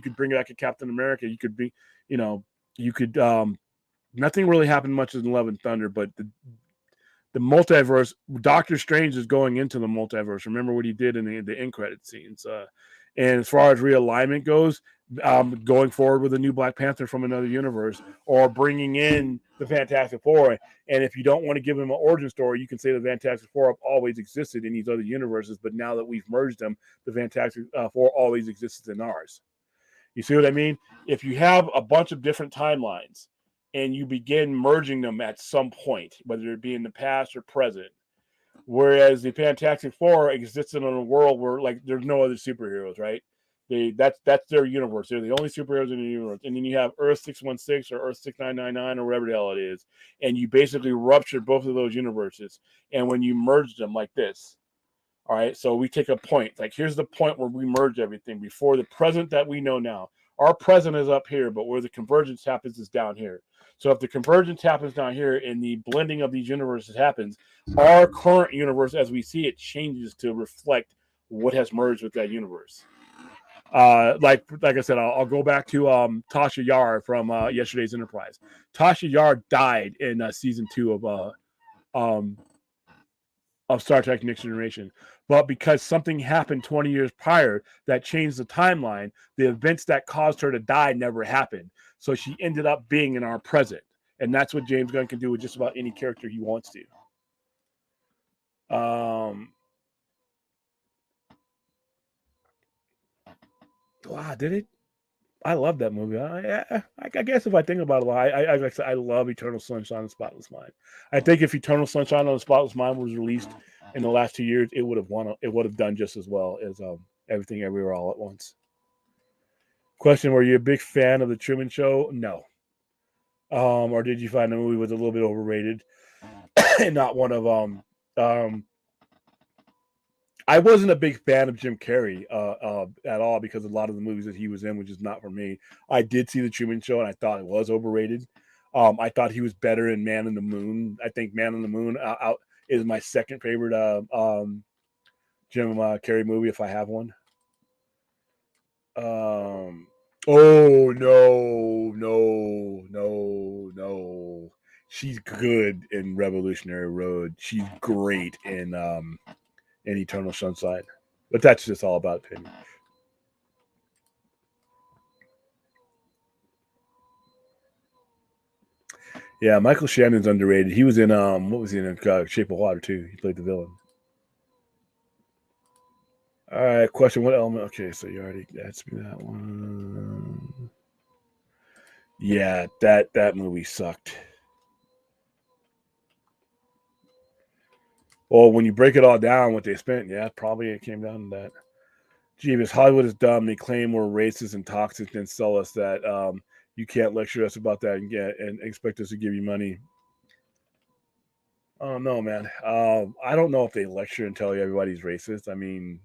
could bring back a Captain America. You could be, you could. Nothing really happened much in Love and Thunder, but the multiverse. Doctor Strange is going into the multiverse. Remember what he did in the end credit scenes. And as far as realignment goes, going forward with a new Black Panther from another universe, or bringing in the Fantastic Four. And if you don't want to give him an origin story, you can say the Fantastic Four have always existed in these other universes, but now that we've merged them, the Fantastic Four always exists in ours. You see what I mean? If you have a bunch of different timelines and you begin merging them at some point, whether it be in the past or present, whereas the Fantastic Four existed in a world where there's no other superheroes, right? That's their universe. They're the only superheroes in the universe. And then you have Earth 616 or Earth 6999 or whatever the hell it is. And you basically rupture both of those universes. And when you merge them like this, all right, so we take a point. Here's the point where we merge everything before the present that we know now. Our present is up here, but where the convergence happens is down here. So if the convergence happens down here and the blending of these universes happens, our current universe as we see it changes to reflect what has merged with that universe. Like I said, I'll go back to Tasha Yar from yesterday's Enterprise. Tasha Yar died in season 2 of Star Trek Next Generation. But because something happened 20 years prior that changed the timeline, the events that caused her to die never happened. So she ended up being in our present. And that's what James Gunn can do with just about any character he wants to. Wow, did it? I love that movie. I guess if I think about it, I love Eternal Sunshine of the Spotless Mind. I think if Eternal Sunshine of the Spotless Mind was released in the last 2 years, it would have won. It would have done just as well as Everything Everywhere All at Once. Question: were you a big fan of the Truman Show? No. Or did you find the movie was a little bit overrated and not one of I wasn't a big fan of Jim Carrey at all because a lot of the movies that he was in, which is not for me. I did see the Truman Show and I thought it was overrated. I thought he was better in Man on the Moon. I think Man on the Moon out is my second favorite Jim Carrey movie if I have one. Oh no. She's good in Revolutionary Road. She's great in Eternal Sunshine. But that's just all about opinion. Yeah, Michael Shannon's underrated. He was in what was he in? Shape of Water too. He played the villain. All right, question: what element? Okay, so you already asked me that one. Yeah, that movie sucked. Well, when you break it all down, what they spent, yeah, probably it came down to that. Jeebus, Hollywood is dumb. They claim we're racist and toxic, and sell us that you can't lecture us about that and expect us to give you money. Oh no, man. I don't know if they lecture and tell you everybody's racist. I mean,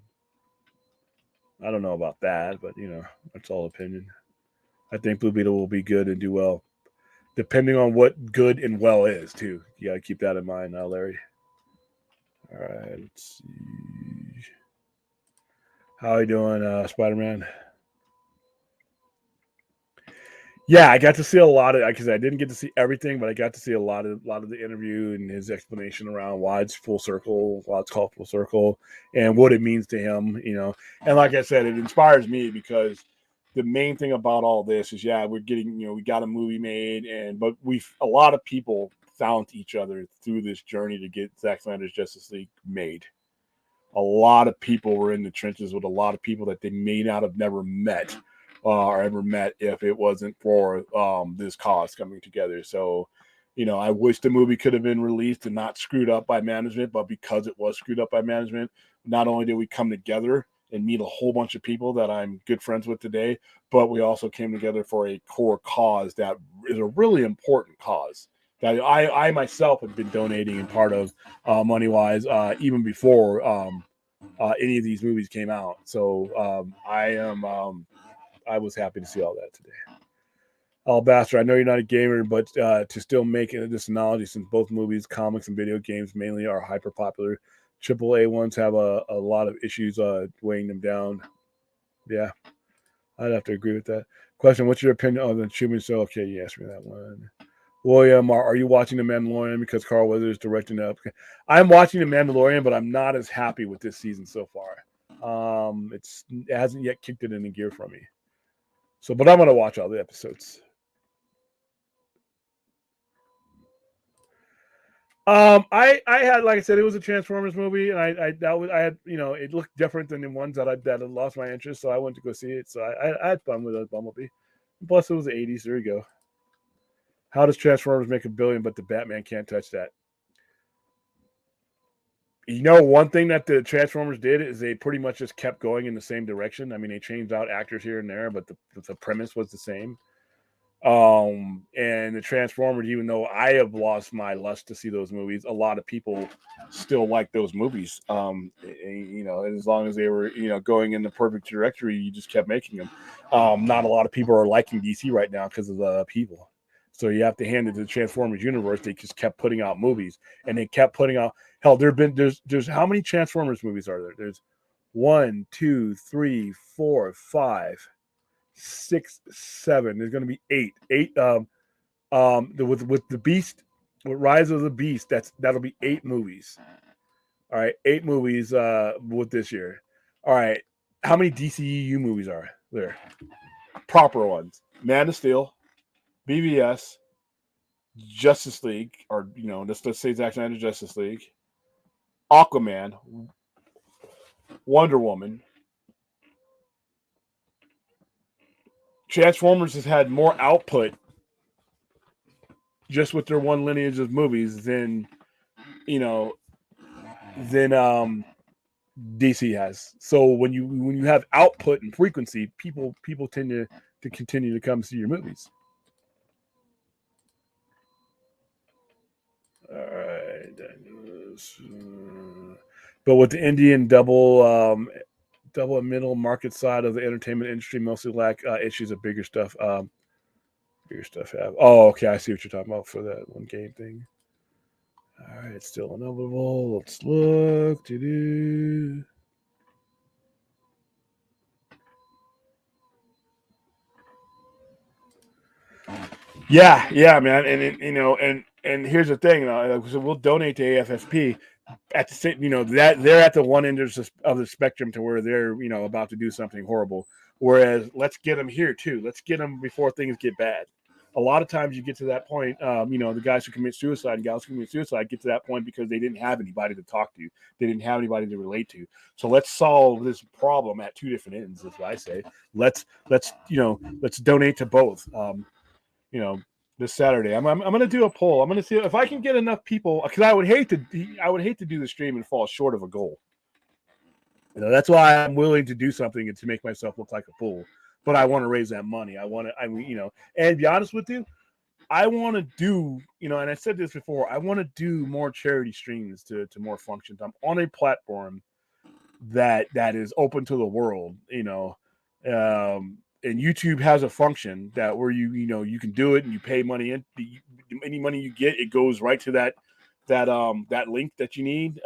I don't know about that, but that's all opinion. I think Blue Beetle will be good and do well, depending on what good and well is too. You got to keep that in mind, now, Larry. All right, let's see. How are you doing, Spider-Man? Yeah, I got to see a lot of because I didn't get to see everything, but I got to see a lot of the interview and his explanation around why it's full circle, why it's called full circle, and what it means to him. And like I said, it inspires me because the main thing about all this is, yeah, we're getting, we got a movie made, but a lot of people found each other through this journey to get Zack Snyder's Justice League made. A lot of people were in the trenches with a lot of people that they may not have never met or ever met if it wasn't for this cause coming together. So, I wish the movie could have been released and not screwed up by management, but because it was screwed up by management, not only did we come together and meet a whole bunch of people that I'm good friends with today, but we also came together for a core cause that is a really important cause that I myself have been donating and part of money-wise even before any of these movies came out. So I was happy to see all that today. Alabaster, I know you're not a gamer, but to still make this analogy, since both movies, comics, and video games mainly are hyper popular, AAA ones have a lot of issues weighing them down. Yeah, I'd have to agree with that. Question: what's your opinion on the Truman Show? Okay, you asked me that one. William, are you watching The Mandalorian because Carl Weathers is directing it? I'm watching The Mandalorian, but I'm not as happy with this season so far. It hasn't yet kicked it into gear for me. So, but I'm gonna watch all the episodes. I had, like I said, it was a Transformers movie, and I had it looked different than the ones that had lost my interest, so I went to go see it. So I had fun with Bumblebee. Plus, it was the '80s. There you go. How does Transformers make $1 billion, but the Batman can't touch that? One thing that the Transformers did is they pretty much just kept going in the same direction. I mean, they changed out actors here and there, but the premise was the same. And the Transformers, even though I have lost my lust to see those movies, a lot of people still like those movies. As long as they were, going in the perfect trajectory, you just kept making them. Not a lot of people are liking DC right now because of the people. So you have to hand it to the Transformers universe. They just kept putting out movies, and they kept putting out. Hell, there's how many Transformers movies are there? There's 1, 2, 3, 4, 5, 6, 7. There's going to be 8. With the Beast, with Rise of the Beast, that'll be 8 movies. All right, 8 movies with this year. All right, how many DCEU movies are there? Proper ones: Man of Steel, BVS, Justice League, or let's say Zack Snyder Justice League, Aquaman, Wonder Woman. Transformers has had more output just with their one lineage of movies than DC has. So when you have output and frequency, people tend to continue to come see your movies. All right. But with the Indian double and middle market side of the entertainment industry mostly lack issues of bigger stuff. Bigger stuff have. Oh, okay. I see what you're talking about for that one game thing. All right, it's still inevitable. Let's look. Doo-doo. Yeah, man, and here's the thing, so we'll donate to AFSP at the same, that they're at the one end of the spectrum to where they're about to do something horrible. Whereas let's get them here too. Let's get them before things get bad. A lot of times you get to that point, the guys who commit suicide and gals who commit suicide get to that point because they didn't have anybody to talk to. They didn't have anybody to relate to. So let's solve this problem at two different ends, is what I say. Let's donate to both. You know, this Saturday. I'm going to do a poll. I'm going to see if I can get enough people, because I would hate to do the stream and fall short of a goal. That's why I'm willing to do something and to make myself look like a fool. But I want to raise that money. And be honest with you, I want to do, and I said this before, I want to do more charity streams to more functions. I'm on a platform that is open to the world, and YouTube has a function that where you can do it and you pay money in. Any money you get, it goes right to that link that you need.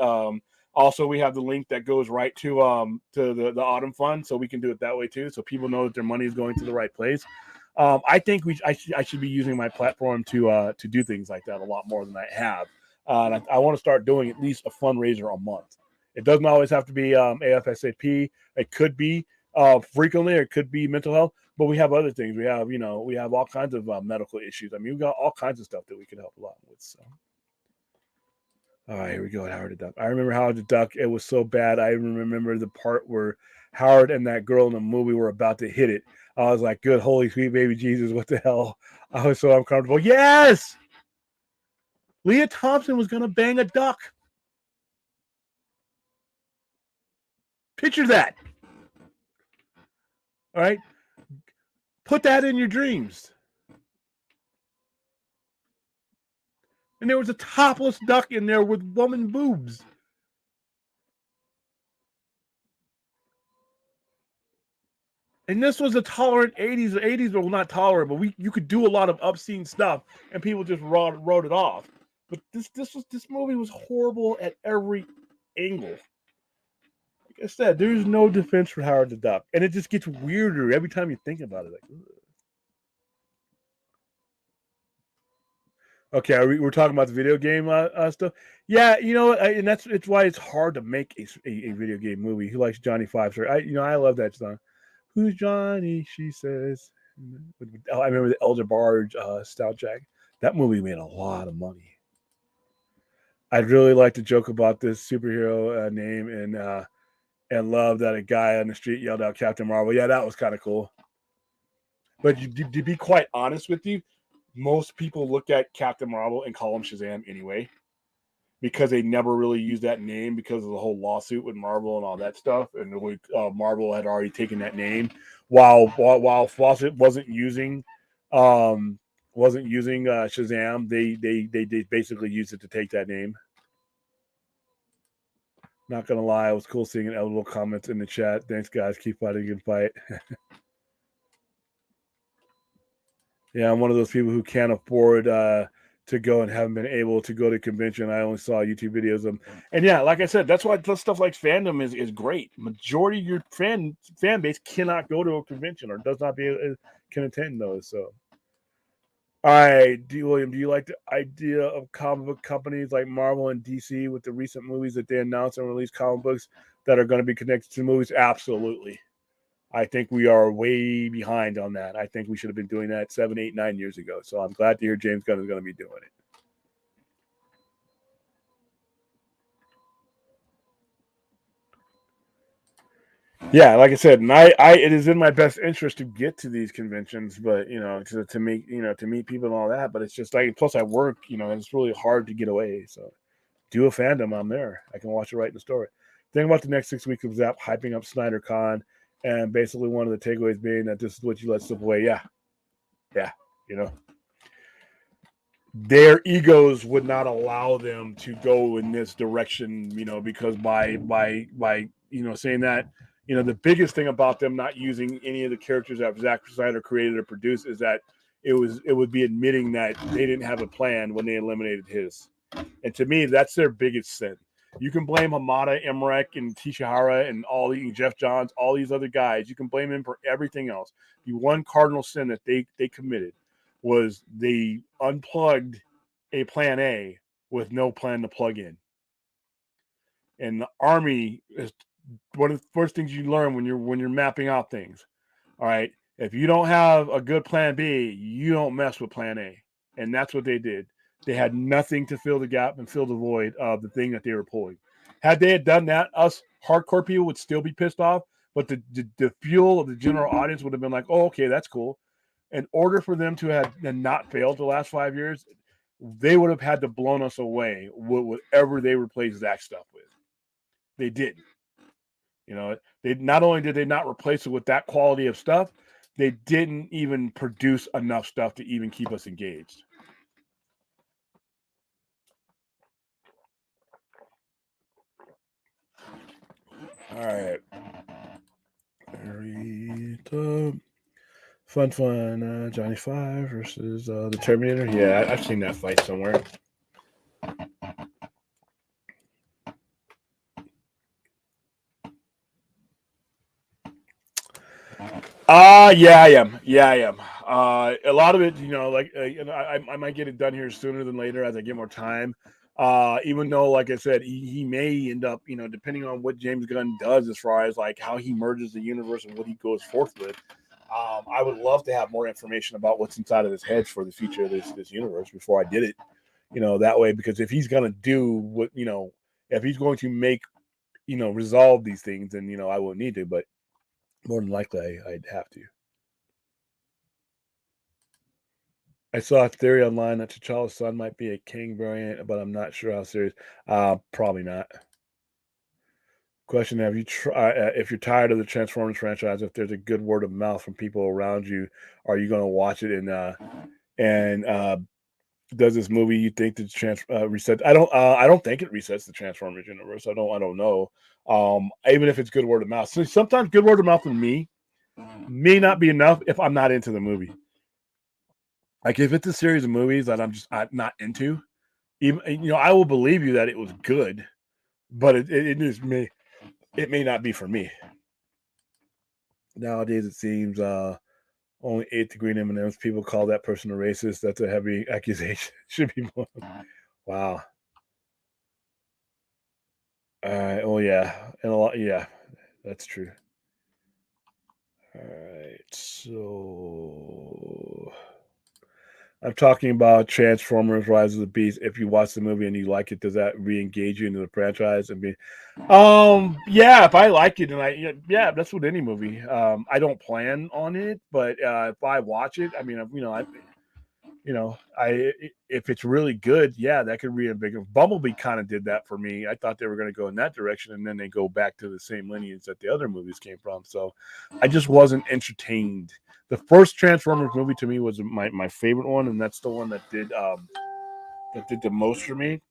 Also, we have the link that goes right to the Autumn Fund, so we can do it that way too, so people know that their money is going to the right place. I think I should be using my platform to do things like that a lot more than I have. And I want to start doing at least a fundraiser a month. It doesn't always have to be AFSAP. It could be frequently, or it could be mental health. But we have other things. We have all kinds of medical issues. I mean, we've got all kinds of stuff that we can help a lot with. So. All right, here we go. Howard the Duck. I remember Howard the Duck. It was so bad. I even remember the part where Howard and that girl in the movie were about to hit it. I was like, good, holy sweet baby Jesus, what the hell? I was so uncomfortable. Yes! Leah Thompson was going to bang a duck. Picture that. All right? Put that in your dreams. And there was a topless duck in there with woman boobs. And this was a tolerant 80s. The 80s were not tolerant, but you could do a lot of obscene stuff, and people just wrote it off. But this movie was horrible at every angle. Like I said, there's no defense for Howard the Duck, and it just gets weirder every time you think about it. Like, okay, we're talking about the video game stuff. Yeah, and it's why it's hard to make a video game movie. Who likes Johnny Five? I love that song. Who's Johnny? She says. I remember the Elder Barge soundtrack. That movie made a lot of money. I'd really like to joke about this superhero name and love that a guy on the street yelled out Captain Marvel. Yeah, that was kind of cool. But to be quite honest with you, most people look at Captain Marvel and call him Shazam anyway, because they never really used that name because of the whole lawsuit with Marvel and all that stuff. And Marvel had already taken that name while Fawcett wasn't using Shazam. They basically used it to take that name. Not gonna lie, it was cool seeing little comments in the chat. Thanks, guys. Keep fighting and fight. Yeah, I'm one of those people who can't afford to go and haven't been able to go to convention. I only saw YouTube videos of them. And yeah, like I said, that's why stuff like fandom is great. Majority of your fan base cannot go to a convention or can attend those. So, all right, William, do you like the idea of comic book companies like Marvel and DC with the recent movies that they announced and released comic books that are going to be connected to movies? Absolutely. I think we are way behind on that. I think we should have been doing that 7, 8, 9 years ago. So I'm glad to hear James Gunn is going to be doing it. Yeah, like I said, and it is in my best interest to get to these conventions, but to meet people and all that. But it's just like, plus I work, and it's really hard to get away. So do a fandom, I'm there. I can watch it right in the store. Think about the next 6 weeks of Zap hyping up Snyder Con, and basically one of the takeaways being that this is what you let slip away. Yeah, you know, their egos would not allow them to go in this direction, you know, because by saying that, you know, the biggest thing about them not using any of the characters that Zack Snyder created or produced is that it would be admitting that they didn't have a plan when they eliminated his. And to me, that's their biggest sin. You can blame Hamada, Emmerich, and Tishihara, and Jeff Johns, all these other guys. You can blame them for everything else. The one cardinal sin that they committed was they unplugged a plan A with no plan to plug in. And the Army is one of the first things you learn when you're mapping out things. All right, if you don't have a good plan B, you don't mess with plan A, and that's what they did. They had nothing to fill the gap and fill the void of the thing that they were pulling. Had they done that, us hardcore people would still be pissed off, but the fuel of the general audience would have been like, oh, okay, that's cool. In order for them to have not failed the last 5 years, they would have had to blown us away with whatever they replaced Zach stuff with. They didn't. You know, they not only did they not replace it with that quality of stuff, they didn't even produce enough stuff to even keep us engaged. All right. Fun. Johnny Five versus the Terminator. Yeah, I've seen that fight somewhere. Yeah, I am. A lot of it, you know, like I might get it done here sooner than later as I get more time. Even though, like I said, he may end up, you know, depending on what James Gunn does as far as like how he merges the universe and what he goes forth with. I would love to have more information about what's inside of his head for the future of this universe before I did it. You know, that way, because if he's gonna do what, you know, if he's going to make, you know, resolve these things, then, you know, I won't need to, but more than likely I'd have to. I saw a theory online that T'Challa's son might be a King variant, but I'm not sure how serious. Probably not. Question: Have you tried? If you're tired of the Transformers franchise, if there's a good word of mouth from people around you, are you going to watch it? And does this movie you think the reset? I don't think it resets the Transformers universe. I don't know. Even if it's good word of mouth, so sometimes good word of mouth from me may not be enough if I'm not into the movie. Like if it's a series of movies that I'm just not into, even, you know, I will believe you that it was good, but it may not be for me. Nowadays, it seems only ate the green M&Ms. People call that person a racist. That's a heavy accusation. Should be more. Wow. Oh yeah, and a lot. Yeah, that's true. All right, so I'm talking about Transformers: Rise of the Beast. If you watch the movie and you like it, does that re-engage you into the franchise? I mean, yeah, if I like it, and yeah, that's with any movie. I don't plan on it, but if I watch it, I mean, if it's really good, yeah, that could reinvigorate. Bumblebee kind of did that for me. I thought they were going to go in that direction, and then they go back to the same lineage that the other movies came from. So I just wasn't entertained. The first Transformers movie to me was my favorite one, and that's the one that did the most for me.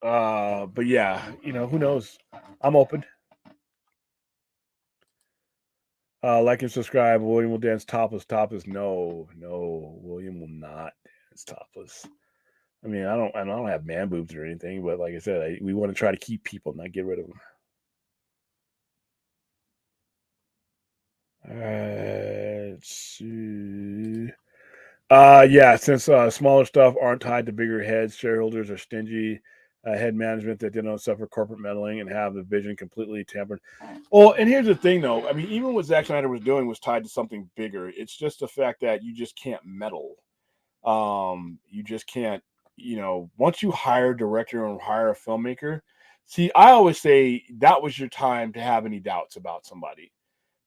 But yeah, you know, who knows? I'm open. Like and subscribe. William will dance topless. Topless. No, William will not dance topless. I mean, I don't have man boobs or anything, but like I said, we want to try to keep people, not get rid of them. Let's see. Yeah, since smaller stuff aren't tied to bigger heads, shareholders are stingy. Head management that didn't suffer corporate meddling and have the vision completely tampered. Well, and here's the thing, though. I mean, even what Zack Snyder was doing was tied to something bigger. It's just the fact that you just can't meddle. You just can't. You know, once you hire a director or hire a filmmaker, see, I always say that was your time to have any doubts about somebody.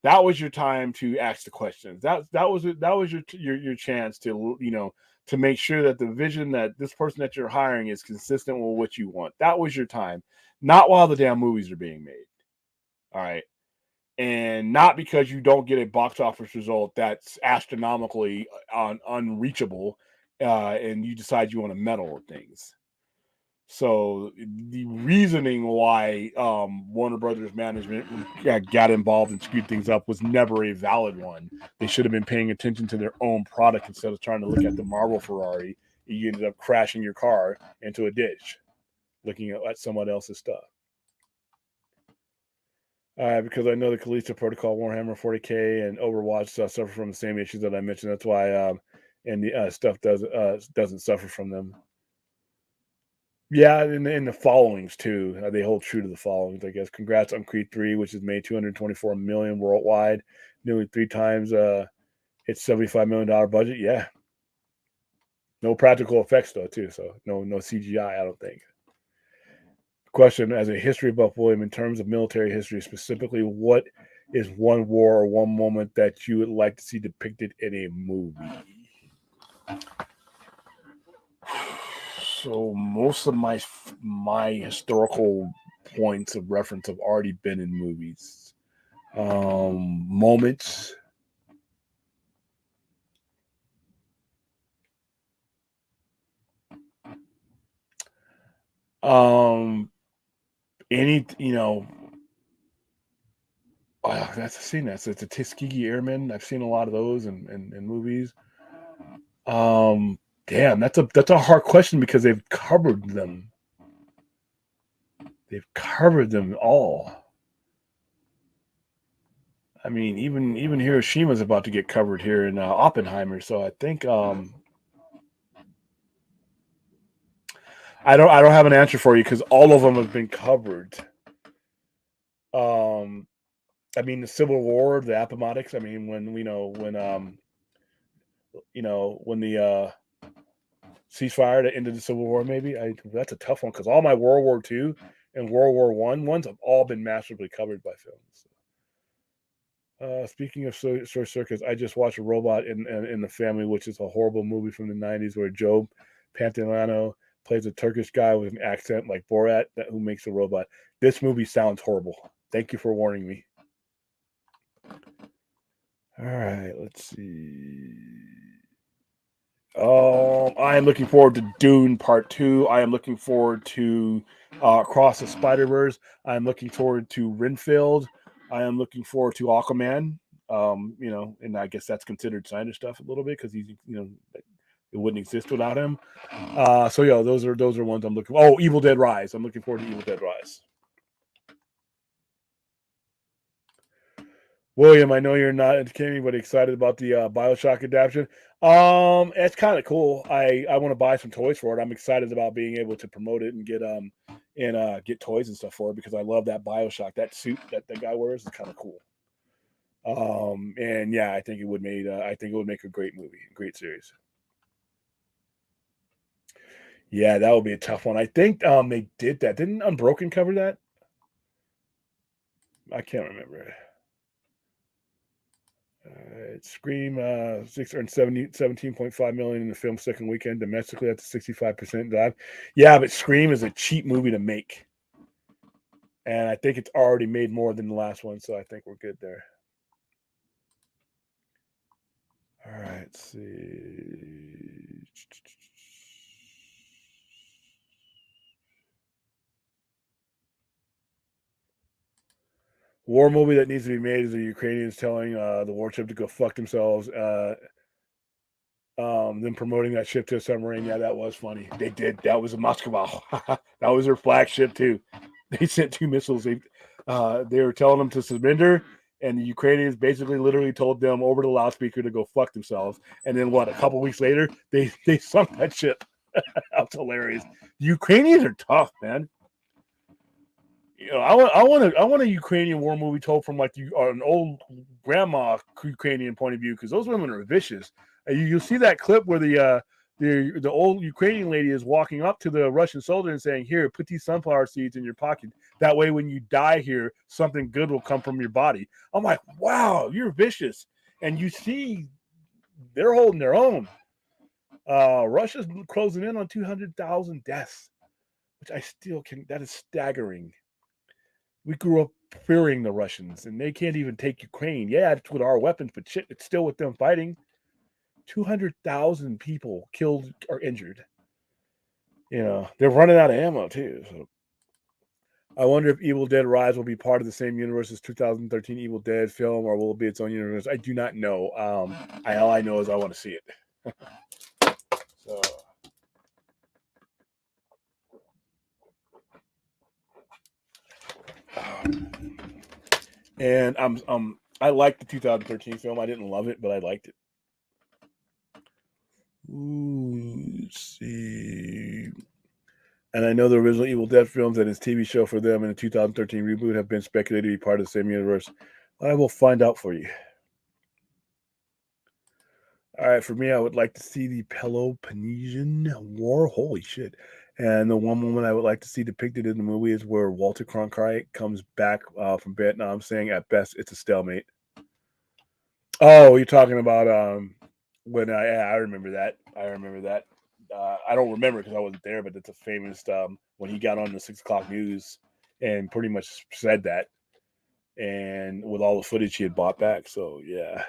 That was your time to ask the questions. That was your chance to, to make sure that the vision that this person that you're hiring is consistent with what you want. That was your time, not while the damn movies are being made. All right. And not because you don't get a box office result that's astronomically unreachable, and you decide you want to meddle with things. So the reasoning why Warner Brothers management got involved and screwed things up was never a valid one. They should have been paying attention to their own product instead of trying to look at the Marvel Ferrari. You ended up crashing your car into a ditch, looking at someone else's stuff. Because I know the Callisto Protocol, Warhammer 40K, and Overwatch suffer from the same issues that I mentioned. That's why and the stuff doesn't suffer from them. Yeah, and the followings too. They hold true to the followings, I guess. Congrats on Creed 3, which has made $224 million worldwide, nearly 3 times its $75 million budget. Yeah. No practical effects though, too. So no CGI, I don't think. Question: as a history buff, William, in terms of military history specifically, what is one war or one moment that you would like to see depicted in a movie? So most of my historical points of reference have already been in movies. Moments. Any, I've seen that. So it's a Tuskegee Airmen. I've seen a lot of those in movies. Damn, that's a hard question because they've covered them. They've covered them all. I mean, even Hiroshima's about to get covered here in Oppenheimer. So I think I don't have an answer for you because all of them have been covered. I mean, the Civil War, the Appomattox. I mean, when the ceasefire that ended the Civil War, maybe that's a tough one because all my World War II and World War I ones have all been masterfully covered by films. Speaking of Soy Circus, I just watched a Robot in the Family, which is a horrible movie from the 90s where Joe Pantoliano plays a Turkish guy with an accent like Borat who makes a robot. This movie sounds horrible. Thank you for warning me. All right, let's see. I am looking forward to Dune Part 2. I am looking forward to Across the Spider-Verse. I am looking forward to Renfield. I am looking forward to Aquaman. And I guess that's considered Snyder stuff a little bit because he's, it wouldn't exist without him. Those are ones I'm looking for. Oh, Evil Dead Rise. I'm looking forward to Evil Dead Rise. William, I know you're not entertaining, but excited about the BioShock adaptation. It's kind of cool. I want to buy some toys for it. I'm excited about being able to promote it and get toys and stuff for it because I love that BioShock. That suit that the guy wears is kind of cool. I think it would make a great movie, a great series. Yeah, that would be a tough one. I think they did that. Didn't Unbroken cover that? I can't remember. Scream 17.5 million in the film's second weekend domestically. That's a 65% dive. Yeah, but Scream is a cheap movie to make, and I think it's already made more than the last one, so I think we're good there. All right, let's see. War movie that needs to be made is the Ukrainians telling the warship to go fuck themselves. Them promoting that ship to a submarine. Yeah, that was funny. They did. That was a Moskva. That was their flagship too. They sent 2 missiles. They were telling them to surrender, and the Ukrainians basically literally told them over the loudspeaker to go fuck themselves. And then a couple weeks later, they sunk that ship. That's hilarious. The Ukrainians are tough, man. I want a Ukrainian war movie told from like an old grandma Ukrainian point of view because those women are vicious. You'll see that clip where the The old Ukrainian lady is walking up to the Russian soldier and saying, "Here, put these sunflower seeds in your pocket. That way, when you die here, something good will come from your body." I'm like, "Wow, you're vicious." And you see, they're holding their own. Russia's closing in on 200,000 deaths, which I still can. That is staggering. We grew up fearing the Russians, and they can't even take Ukraine. Yeah, it's with our weapons, but shit, it's still with them fighting. 200,000 people killed or injured. They're running out of ammo too. So I wonder if Evil Dead Rise will be part of the same universe as 2013 Evil Dead film, or will it be its own universe? I do not know. All I know is I want to see it. So. And I liked the 2013 film. I didn't love it, but I liked it. Ooh, let's see. And I know the original Evil Dead films and his TV show for them in the 2013 reboot have been speculated to be part of the same universe. I will find out for you. All right, for me, I would like to see the Peloponnesian War. Holy shit. And the one moment I would like to see depicted in the movie is where Walter Cronkite comes back from Vietnam saying, at best, it's a stalemate. Oh, you're talking about when I remember that. I remember that. I don't remember because I wasn't there, but it's a famous when he got on the 6 o'clock news and pretty much said that, and with all the footage he had bought back. So yeah,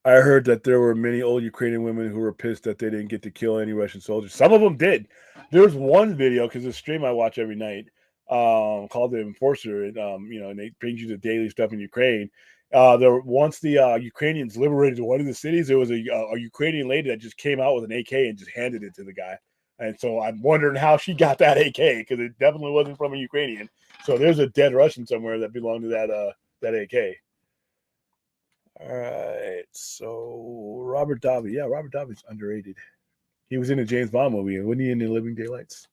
I heard that there were many old Ukrainian women who were pissed that they didn't get to kill any Russian soldiers. Some of them did. There's one video because the stream I watch every night called the Enforcer, and and they bring you the daily stuff in Ukraine. Once the Ukrainians liberated one of the cities, there was a Ukrainian lady that just came out with an AK and just handed it to the guy. And so I'm wondering how she got that AK because it definitely wasn't from a Ukrainian. So there's a dead Russian somewhere that belonged to that AK. All right, so Robert Davi. Yeah, Robert Davi's underrated. He was in a James Bond movie, and wasn't he in The Living Daylights?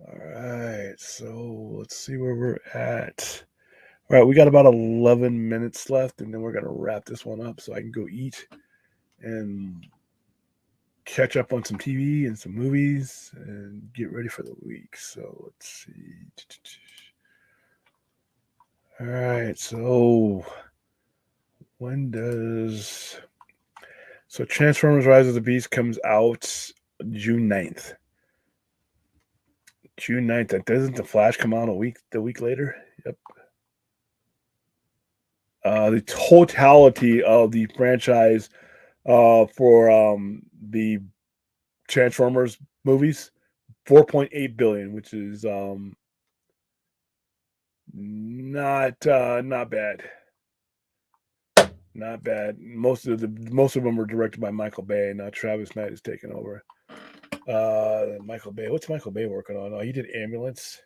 All right, so let's see where we're at. All right, we got about 11 minutes left, and then we're going to wrap this one up so I can go eat and catch up on some TV and some movies and get ready for the week. So let's see. All right, so when does... So Transformers Rise of the Beast comes out June 9th. June 9th. Doesn't The Flash come out the week later? Yep. The totality of the franchise for the Transformers movies, $4.8 billion, which is not bad. Not bad. Most of them were directed by Michael Bay. Now Travis Knight is taking over. Michael Bay. What's Michael Bay working on? Oh, he did Ambulance.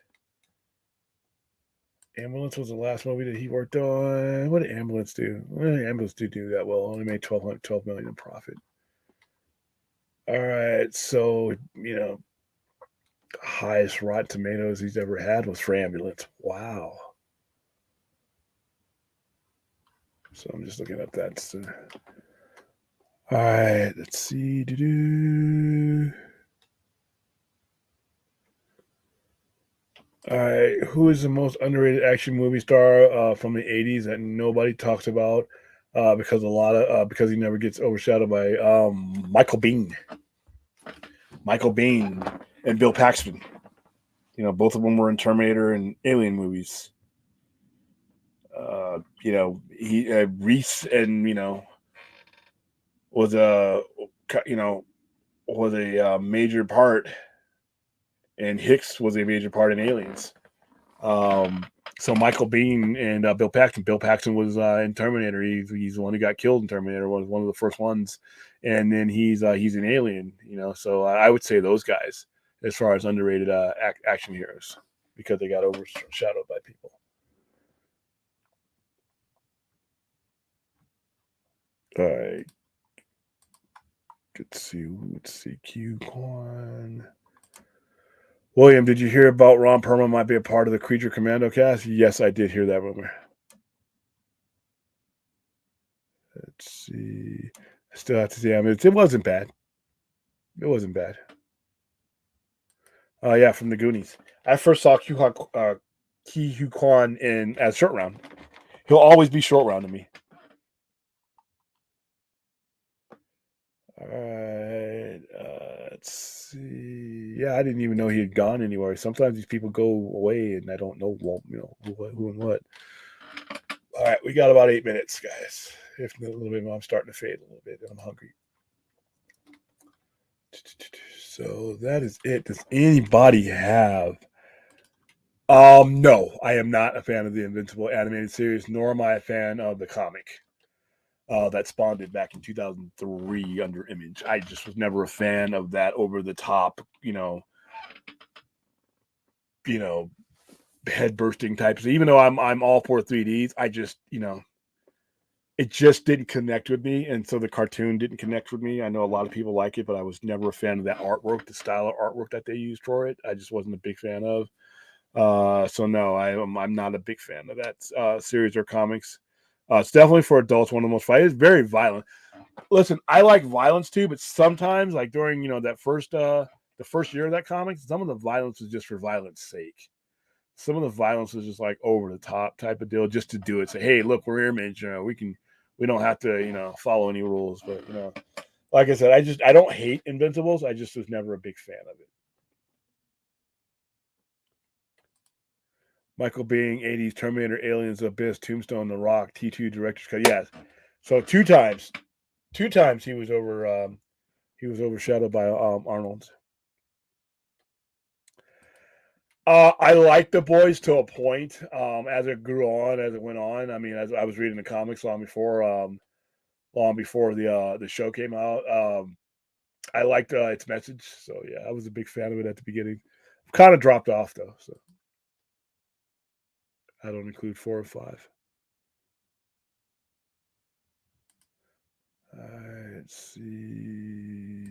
Ambulance was the last movie that he worked on. What did Ambulance do? Well, Ambulance did do that well. Only made $12 million in profit. All right, so highest Rotten Tomatoes he's ever had was for Ambulance. Wow. So I'm just looking at that. So. All right, let's see. All right, who is the most underrated action movie star from the '80s that nobody talks about because because he never gets overshadowed by Michael Biehn. Michael Biehn and Bill Paxton. Both of them were in Terminator and Alien movies. He Reese and was a major part, and Hicks was a major part in Aliens. So Michael Biehn and Bill Paxton. Bill Paxton was in Terminator. He's the one who got killed in Terminator. Was one of the first ones, and then he's an Alien. So I would say those guys as far as underrated action heroes because they got overshadowed by people. All right. Let's see. Q-Quan. William, did you hear about Ron Perlman might be a part of the Creature Commando cast? Yes, I did hear that rumor. Let's see. I still have to see. I mean, it wasn't bad. It wasn't bad. Yeah, from the Goonies. I first saw Ki Hu Kwan in as short round. He'll always be short round to me. All right. Let's see. Yeah, I didn't even know he had gone anywhere. Sometimes these people go away, and I don't know, who and what. All right, we got about 8 minutes, guys. If a little bit more, I'm starting to fade a little bit, and I'm hungry. So that is it. Does anybody have? No, I am not a fan of the Invincible animated series, nor am I a fan of the comic that spawned it back in 2003 under Image. I just was never a fan of that over the top, head bursting types. Even though I'm all for 3Ds, I just it just didn't connect with me, and so the cartoon didn't connect with me. I know a lot of people like it, but I was never a fan of that artwork, the style of artwork that they used for it. I just wasn't a big fan of. So no, I'm not a big fan of that series or comics. It's definitely for adults. One of the most fight. It's very violent. Listen, I like violence too, but sometimes, like during that the first year of that comic, some of the violence is just for violence sake. Some of the violence is just like over the top type of deal, just to do it. Say, hey, look, we're Image. We don't have to follow any rules. But like I said, I don't hate Invincibles. I just was never a big fan of it. Michael Biehn, 80s, Terminator, Aliens, Abyss, Tombstone, The Rock, T2 director's cut. Yes. So two times he was overshadowed by Arnold. I liked The Boys to a point. As it grew on, as it went on. I mean, as I was reading the comics long before the show came out. I liked its message. So yeah, I was a big fan of it at the beginning. Kind of dropped off though, so I don't include 4 or 5. Let's see.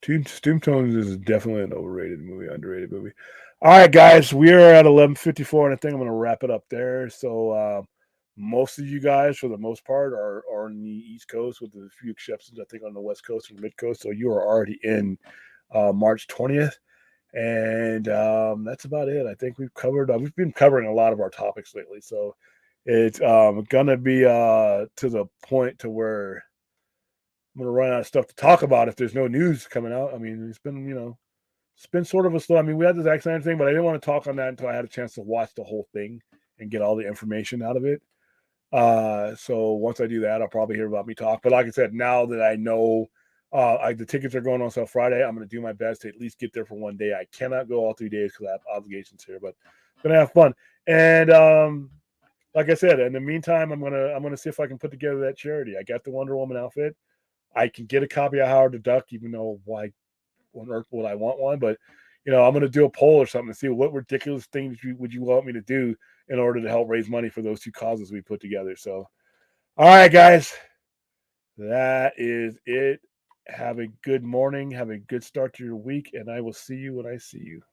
Tombstones is definitely an overrated movie, underrated movie. All right, guys, we are at 11:54, and I think I'm going to wrap it up there. So, most of you guys, for the most part, are on the East Coast, with a few exceptions, I think, on the West Coast and Mid Coast. So you are already in March 20th, and that's about it. I think we've covered. We've been covering a lot of our topics lately, so it's gonna be to the point to where I'm gonna run out of stuff to talk about if there's no news coming out. I mean, it's been sort of a slow. I mean, we had this accident thing, but I didn't want to talk on that until I had a chance to watch the whole thing and get all the information out of it. So once I do that, I'll probably hear about me talk. But like I said, now that I know the tickets are going on sale Friday, I'm going to do my best to at least get there for one day. I cannot go all 3 days because I have obligations here, but I'm gonna have fun. And like I said, in the meantime, I'm gonna see if I can put together that charity. I got the Wonder Woman outfit. I can get a copy of Howard the Duck, even though why on earth would I want one? But I'm going to do a poll or something to see what ridiculous things would you want me to do in order to help raise money for those 2 causes we put together. So, all right, guys, that is it. Have a good morning. Have a good start to your week, and I will see you when I see you.